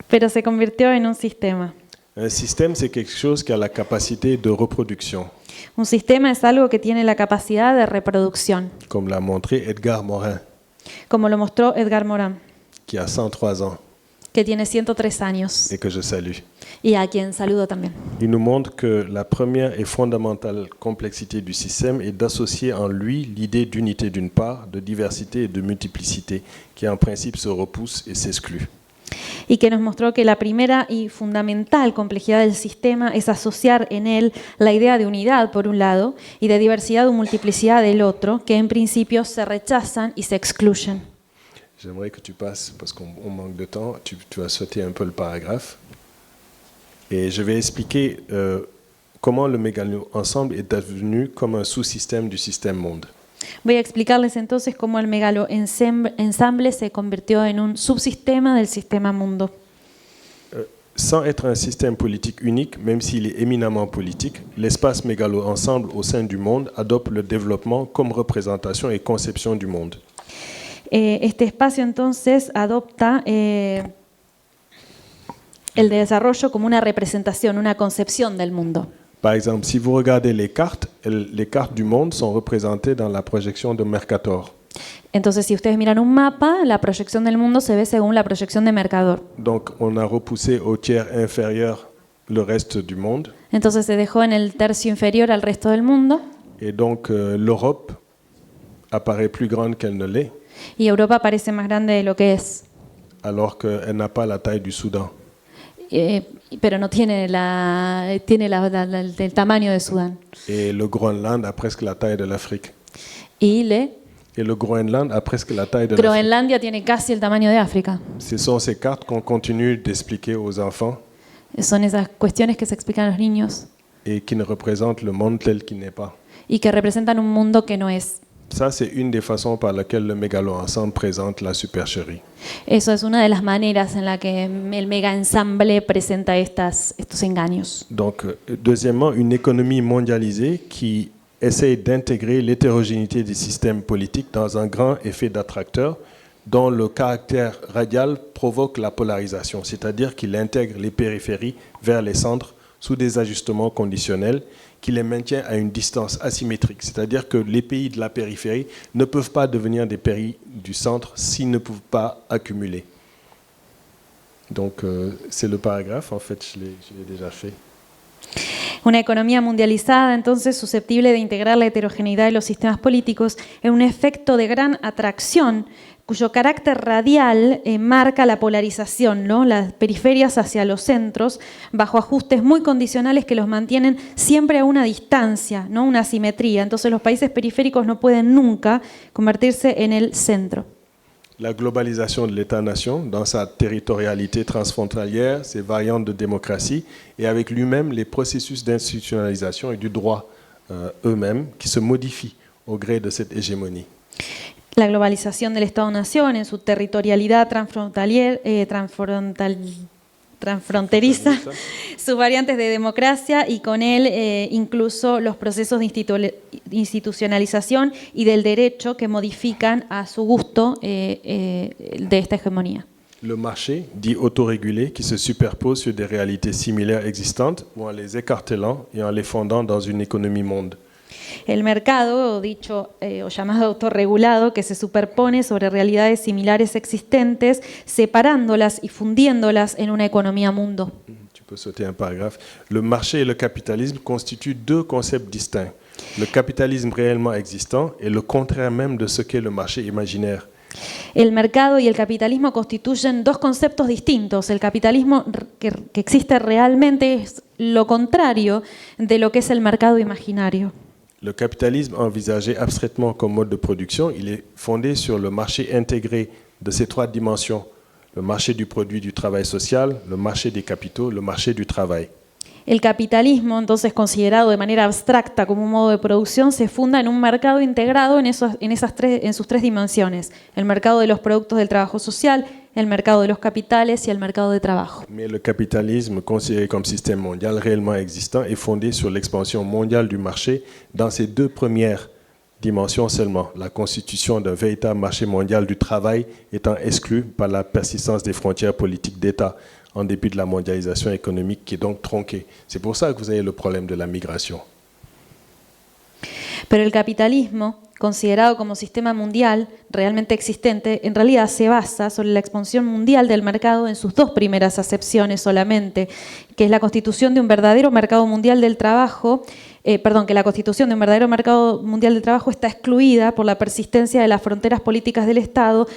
Pero se convirtió en un sistema. Un système, c'est quelque chose qui a la capacité de reproduction, Un sistema es algo que tiene la capacidad de reproducción, comme l'a montré Edgar Morin, como lo mostró Edgar Morin, qui a 103 ans que tiene 103 años et que je salue. y a quien saludo también. Il nous montre que la première et fondamentale complexité du système est d'associer en lui l'idée d'unité d'une part, de diversité et de multiplicité, qui en principe se repousse et s'exclut. Y que nos mostró que la primera y fundamental complejidad del sistema es asociar en él la idea de unidad por un lado y de diversidad o multiplicidad del otro, que en principio se rechazan y se excluyen. J'aimerais que tu passes, parce qu'on manque de temps, tu vas sauter un peu le paragraphe. Et je vais expliquer comment le mégalo ensemble est devenu comme un sous-système du système monde. Voy a explicarles entonces cómo el megalo ensamble se convirtió en un subsistema del sistema mundo. Sans être un système politique unique, même s'il est éminemment politique, l'espace mégalo ensemble au sein du monde adopte le développement comme représentation et conception du monde. Este espacio entonces adopta el desarrollo como una representación, una concepción del mundo. Par exemple, si vous regardez les cartes du monde sont représentées dans la projection de Mercator. Entonces, si ustedes miran un mapa, la proyección del mundo se ve según la proyección de Mercator. Donc, on a repoussé au tiers inférieur le reste du monde. Entonces se dejó en el tercio inferior al resto del mundo. Et donc, l'Europe apparaît plus grande qu'elle ne l'est, Y Europa parece más grande de lo que es, alors qu'elle n'a pas la taille du Soudan. pero no tiene el tamaño de Sudán. Et le Groenland a presque la taille de l'Afrique. Y Et le Groenland a presque la taille de l'Afrique. Groenlandia tiene casi el tamaño de África. Ce sont ces cartes qu'on continue d'expliquer aux enfants Son esas cuestiones que se explican a los niños et qui ne représentent le monde tel qu'il n'est pas. y que representan un mundo que no es. Ça, c'est une des façons par laquelle le mégalo ensemble présente la supercherie. Eso es una de las maneras en la que el mega ensamble presenta estos engaños. Donc, deuxièmement, une économie mondialisée qui essaye d'intégrer l'hétérogénéité des systèmes politiques dans un grand effet d'attracteur dont le caractère radial provoque la polarisation, c'est-à-dire qu'il intègre les périphéries vers les centres sous des ajustements conditionnels qui les maintient à une distance asymétrique, c'est-à-dire que les pays de la périphérie ne peuvent pas devenir des pays du centre s'ils ne peuvent pas accumuler. Donc, c'est le paragraphe, en fait, je l'ai déjà fait. Una economía mundializada, entonces, susceptible de integrar la heterogeneidad de los sistemas políticos en un efecto de gran atracción, cuyo carácter radial marca la polarización, ¿no? Las periferias hacia los centros, bajo ajustes muy condicionales que los mantienen siempre a una distancia, ¿no? Una asimetría. Entonces los países periféricos no pueden nunca convertirse en el centro. La globalisation de l'État-nation, dans sa territorialité transfrontalière, ses variantes de démocratie, et avec lui-même les processus d'institutionnalisation et du droit eux-mêmes qui se modifient au gré de cette hégémonie. La globalización del Estado-Nación en su territorialidad transfronteriza, sus variantes de democracia y con él incluso los procesos de institucionalización y del derecho que modifican a su gusto de esta hegemonía. Le marché, dit autorégulé, qui se superpose sur des réalités similaires existantes ou en les écartelant et en les fondant dans une économie monde. El mercado, dicho o llamado autorregulado, que se superpone sobre realidades similares existentes, separándolas y fundiéndolas en una economía mundo. Tu peux sauter un paragraphe. Le marché et le capitalisme constituent deux concepts distincts. Le capitalisme réellement existant est le contraire même de ce qu'est le marché imaginaire. El mercado y el capitalismo constituyen dos conceptos distintos. El capitalismo que existe realmente es lo contrario de lo que es el mercado imaginario. Le capitalisme envisagé abstraitement comme mode de production, il est fondé sur le marché intégré de ces trois dimensions. Le marché du produit du travail social, le marché des capitaux, le marché du travail. El capitalismo, entonces considerado de manera abstracta como un modo de producción, se funda en un mercado integrado en sus tres dimensiones: el mercado de los productos del trabajo social, el mercado de los capitales y el mercado de trabajo. Mais le capitalisme, considéré comme système mondial réellement existant, est fondé sur l'expansion mondiale du marché dans ces deux premières dimensions seulement, la constitution d'un véritable marché mondial du travail étant exclue par la persistance des frontières politiques d'État, en dépit de la mondialisation économique qui est donc tronquée. C'est pour ça que vous avez le problème de la migration. Pero el capitalismo, considerado como sistema mundial realmente existente, en realidad se basa sobre la expansión mundial del mercado en sus dos primeras acepciones solamente, que es la constitución de un verdadero mercado mundial del trabajo, que la constitución de un verdadero mercado mundial del trabajo está excluida por la persistencia de las fronteras políticas del Estado,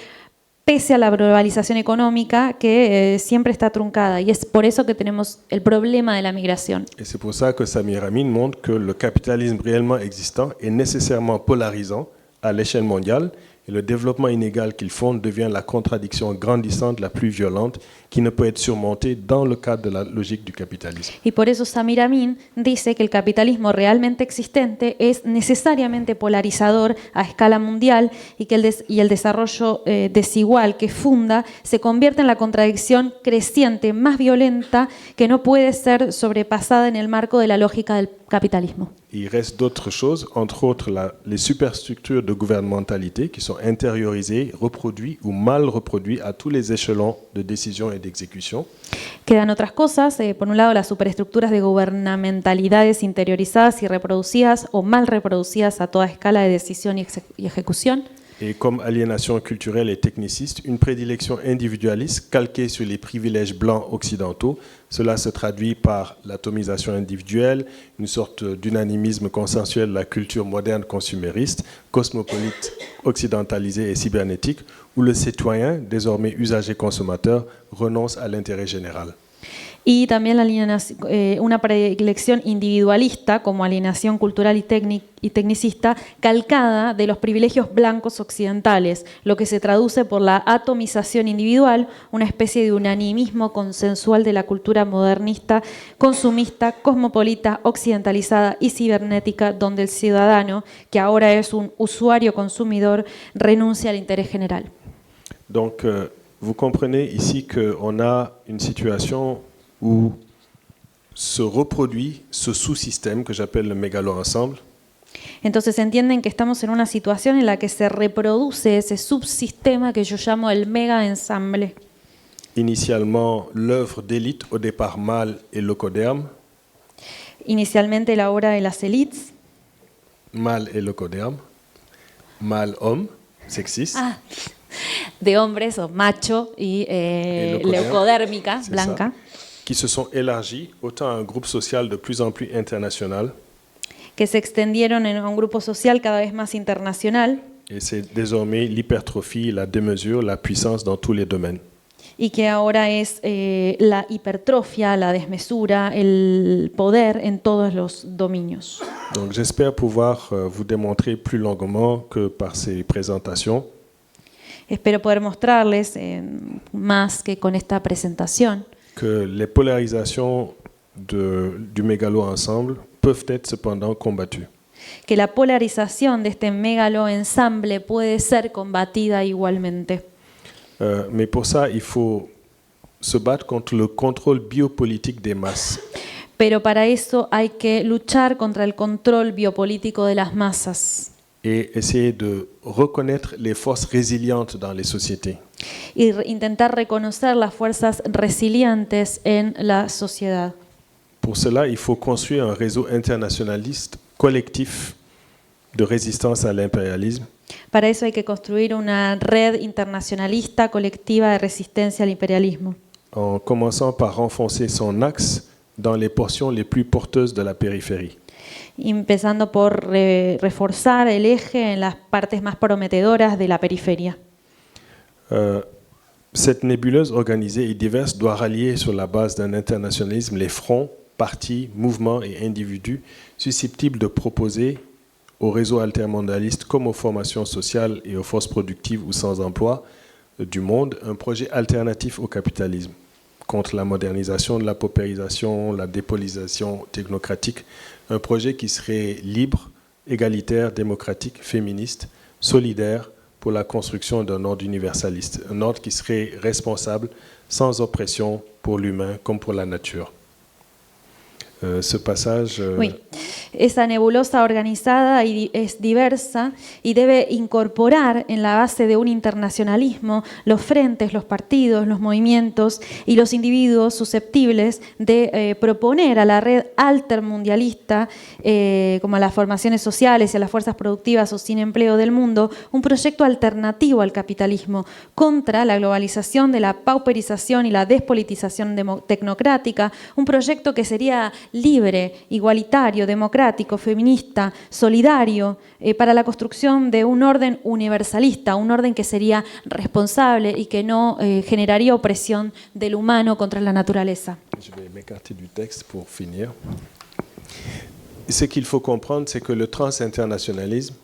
pese a la globalización económica que siempre está truncada. Y es por eso que tenemos el problema de la migración. Et c'est pour ça que Samir Amin montre que le capitalisme réellement existant est nécessairement polarisant à l'échelle mondiale et le développement inégal qu'il fonde devient la contradiction grandissante la plus violente qui ne peut être surmontée dans le cadre de la logique du capitalisme. Y por eso Samir Amin dice que el capitalismo realmente existente es necesariamente polarizador a escala mundial y que el desarrollo desigual que funda se convierte en la contradicción creciente más violenta que no puede ser sobrepasada en el marco de la lógica del capitalismo. Il reste d'autres choses, entre autres les superstructures de gouvernementalité qui sont intériorisées, reproduites ou mal reproduites à tous les échelons de décision et d'exécution. Quedan otras cosas, por un lado las superestructuras de gubernamentalidades interiorizadas y reproducidas o mal reproducidas a toda escala de decisión y ejecución. Et comme aliénation culturelle et techniciste, une prédilection individualiste calquée sur les privilèges blancs occidentaux. Cela se traduit par l'atomisation individuelle, une sorte d'unanimisme consensuel de la culture moderne consumériste, cosmopolite, occidentalisée et cybernétique, où le citoyen, désormais usager consommateur, renonce à l'intérêt général. Y también una predilección individualista como alienación cultural y tecnicista calcada de los privilegios blancos occidentales, lo que se traduce por la atomización individual, una especie de unanimismo consensual de la cultura modernista, consumista, cosmopolita, occidentalizada y cibernética, donde el ciudadano, que ahora es un usuario consumidor, renuncia al interés general. Donc, vous comprenez ici qu'on a une situation où se reproduit ce sous-système que j'appelle le mégalo-ensemble. Entonces entienden que estamos en una situación en la que se reproduce ese subsistema que yo llamo el mega-ensemble. Initialement, l'œuvre d'élite, au départ mâle et locoderme. Inicialmente la obra de las élites. Mâle et locoderme. Mâle-homme, sexiste. Ah, de hombres o macho y leucodérmica, blanca. Ça. Qui se sont élargis autant à un groupe social de plus en plus international. Que se extendieron en un grupo social cada vez más internacional. Et c'est désormais l'hypertrophie, la démesure, la puissance dans tous les domaines. Y que ahora es la hipertrofia, la desmesura, el poder en todos los dominios. Donc j'espère pouvoir vous démontrer plus longuement que par ces présentations. Espero poder mostrarles más que con esta presentación que les polarisations du mégalo-ensemble peuvent être cependant combattues. Que la polarización de este mégalo-ensemble puede ser combatida igualmente. Mais pour ça, il faut se battre contre le contrôle biopolitique des masses. Pero para eso hay que luchar contra el control biopolítico de las masas. Et essayer de reconnaître les forces résilientes dans les sociétés. Y intentar reconocer las fuerzas resilientes en la sociedad. Pour cela, il faut construire un réseau internationaliste collectif de résistance à l'impérialisme. Para eso hay que construir una red internacionalista colectiva de resistencia al imperialismo. En commençant par renforcer son axe dans les portions les plus porteuses de la périphérie. empezando por reforzar el eje en las partes más prometedoras de la periferia. Cette nébuleuse organisée et diverse doit rallier sur la base d'un internationalisme les fronts, partis, mouvements et individus susceptibles de proposer aux réseaux altermondialistes comme aux formations sociales et aux forces productives ou sans emploi du monde un projet alternatif au capitalisme, contre la modernisation, la paupérisation, la dépolisation technocratique, un projet qui serait libre, égalitaire, démocratique, féministe, solidaire pour la construction d'un ordre universaliste, un ordre qui serait responsable, sans oppression pour l'humain comme pour la nature. Ce passage... Oui. Esa nebulosa organizada es diversa y debe incorporar en la base de un internacionalismo los frentes, los partidos, los movimientos y los individuos susceptibles de proponer a la red altermundialista, como a las formaciones sociales y a las fuerzas productivas o sin empleo del mundo, un proyecto alternativo al capitalismo contra la globalización de la pauperización y la despolitización tecnocrática, un proyecto que sería libre, igualitario, democrático, feminista, solidario, para la construcción de un orden universalista, un orden que sería responsable y que no generaría opresión del humano contra la naturaleza. Je vais m'écarter du texte pour finir. Ce qu'il faut comprendre, c'est que le transinternationalisme,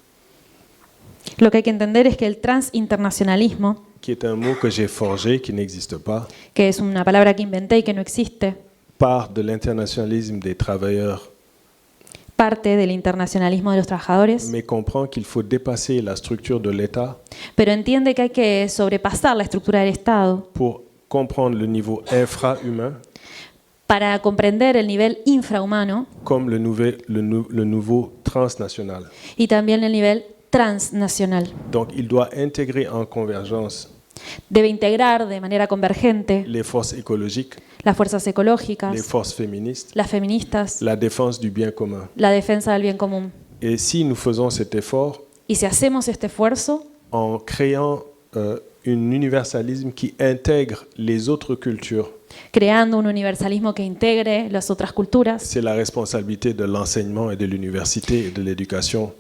Lo que hay que entender es que el transinternacionalismo, qui est un mot que j'ai forgé, qui n'existe pas, que es una palabra que inventé y que no existe, part de l'internationalisme des travailleurs, parte del internacionalismo de los trabajadores, mais comprend qu'il faut dépasser la structure de l'État pero entiende que hay que sobrepasar la estructura del Estado pour comprendre le niveau infrahumain para comprender el nivel infrahumano comme le nouveau transnational. y también el nivel transnacional. Donc il doit intégrer en convergence Debe integrar de manera convergente les forces écologiques, las fuerzas les ecológicas, forces féministes, las feministas, la défense du bien commun. la defensa del bien común. Et si nous faisons cet effort Y si hacemos este esfuerzo, en créant un universalisme qui intègre les autres cultures, creando un universalismo que integre las otras culturas, c'est la responsabilité de l'enseignement et de l'université et de l'éducation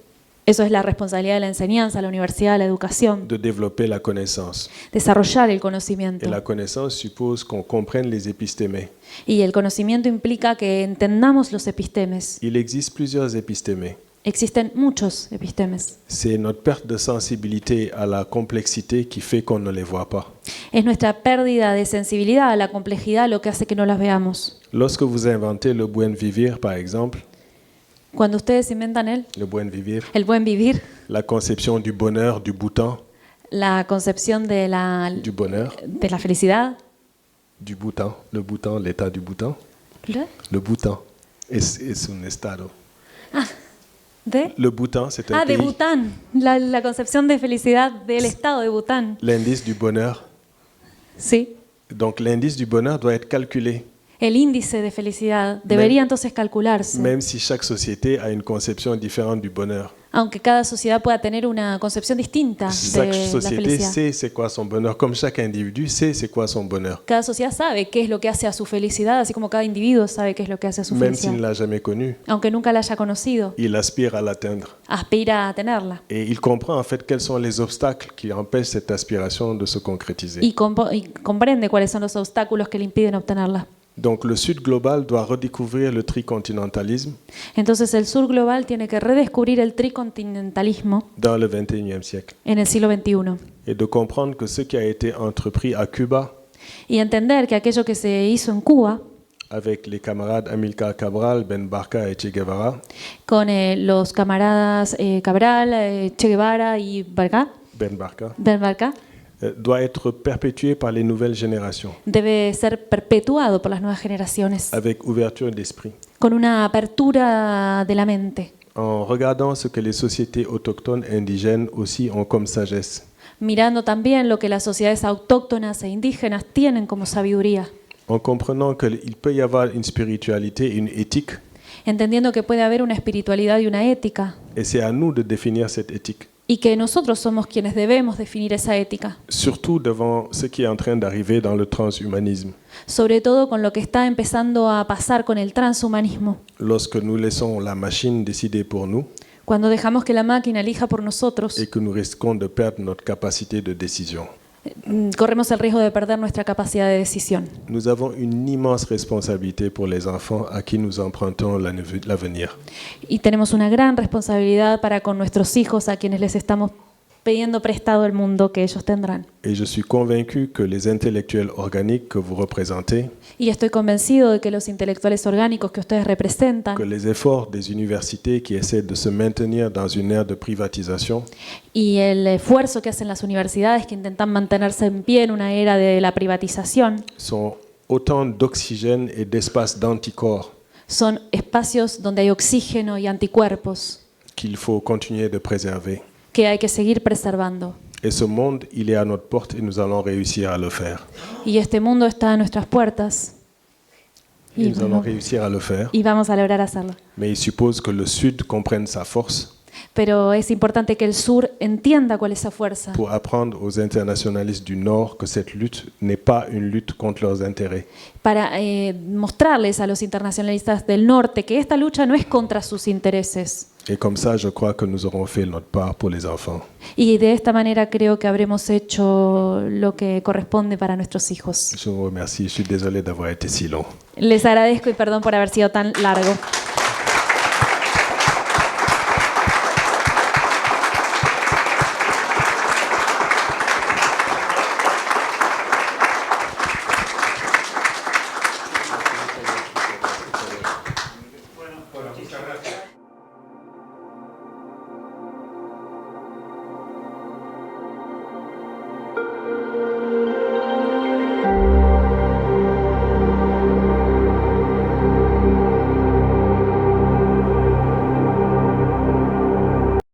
eso es la responsabilidad de la enseñanza, la universidad, la educación, de développer la connaissance. desarrollar el Et conocimiento. la connaissance suppose qu'on comprenne les épistémés. Y el conocimiento implica que entendamos los epistemes. Il existe plusieurs épistémés. Existen muchos epistemes. C'est notre perte de sensibilité à la complexité qui fait qu'on ne les voit pas. Es nuestra pérdida de sensibilidad a la complejidad lo que hace que no las veamos. Lorsque vous inventez le buen vivir, par exemple, Cuando ustedes inventan le buen vivir, el buen vivir, la conception du bonheur, du bouton, la concepción de du bonheur, la felicidad, du bouton, le bouton, l'état du bouton, ¿le? le bouton es un estado. ¿De? Le Bhoutan, c'est un de pays. Bután, la concepción de felicidad del estado de Bután. L'indice du bonheur. Sí. Donc l'indice du bonheur doit être calculé, El índice de felicidad debería entonces calcularse, même si chaque société a une conception différente du bonheur. aunque cada sociedad pueda tener una concepción distinta de Chaque la société felicidad. sait c'est quoi son bonheur, comme chaque individu sait c'est quoi son bonheur, Cada sociedad sabe qué es lo que hace a su felicidad, así como cada individuo sabe qué es lo que hace a su même s'il ne felicidad. l'a jamais connu. Aunque nunca la haya conocido, Il aspire à l'atteindre. aspira a tenerla. Et il comprend en fait quels sont les obstacles qui empêchent cette aspiration de se concrétiser. Y comprende cuáles son los obstáculos que le impiden obtenerla. Donc le Sud global doit redécouvrir le tricontinentalisme Entonces el sur global tiene que redescubrir el tricontinentalismo dans le XXIe siècle en el siglo XXI et de comprendre que ce qui a été entrepris à Cuba y entender que aquello que se hizo en Cuba avec les camarades Amilcar Cabral, Ben Barka et Che Guevara, con los camaradas Cabral, Che Guevara y Ben Barka, Ben Barka, doit être perpétué par les nouvelles générations debe ser perpetuado por las nuevas generaciones avec ouverture d'esprit, con una apertura de la mente, en regardant ce que les sociétés autochtones indigènes aussi ont comme sagesse, mirando también lo que las sociedades autóctonas e indígenas tienen como sabiduría, en comprenant qu'il peut y avoir une spiritualité et une éthique, entendiendo que puede haber una espiritualidad y una ética, et c'est à nous de définir cette éthique. y que nosotros somos quienes debemos definir esa ética, surtout devant ce qui est en train d'arriver dans le transhumanisme. sobre todo con lo que está empezando a pasar con el transhumanismo, Lorsque nous laissons la machine décider pour nous cuando dejamos que la máquina elija por nosotros, et que nous risquons de perdre notre capacité de décision. corremos el riesgo de perder nuestra capacidad de decisión. Nous avons une immense responsabilité pour les enfants à qui nous empruntons l'avenir. Y tenemos una gran responsabilidad para con nuestros hijos, a quienes les estamos pidiendo prestado el mundo que ellos tendrán. Et je suis convaincu que les intellectuels organiques que vous représentez, Y estoy convencido de que los intelectuales orgánicos que ustedes representan que les efforts des universités qui essaient de se maintenir dans une ère de privatisation y el esfuerzo que hacen las universidades que intentan mantenerse en pie en una era de la privatización sont autant d'oxygène et d'espace d'anticorps son espacios donde hay oxígeno y anticuerpos qu'il faut continuer de préserver. que hay que seguir preservando. Et ce monde, il est à notre porte et nous allons réussir à le faire. Y este mundo está a nuestras puertas Et y nous allons réussir à le faire. vamos a lograr hacerlo. Mais il suppose que le Sud comprenne sa force Pero es importante que el sur entienda cuál es esa fuerza pour apprendre aux internationalistes du Nord que cette lutte n'est pas une lutte contre leurs intérêts, para mostrarles a los internacionalistas del norte que esta lucha no es contra sus intereses. et comme ça, je crois que nous aurons fait notre part pour les enfants. Y de esta manera creo que habremos hecho lo que corresponde para nuestros hijos. Je vous remercie. Je suis désolé d'avoir été si long. Les agradezco y perdón por haber sido tan largo.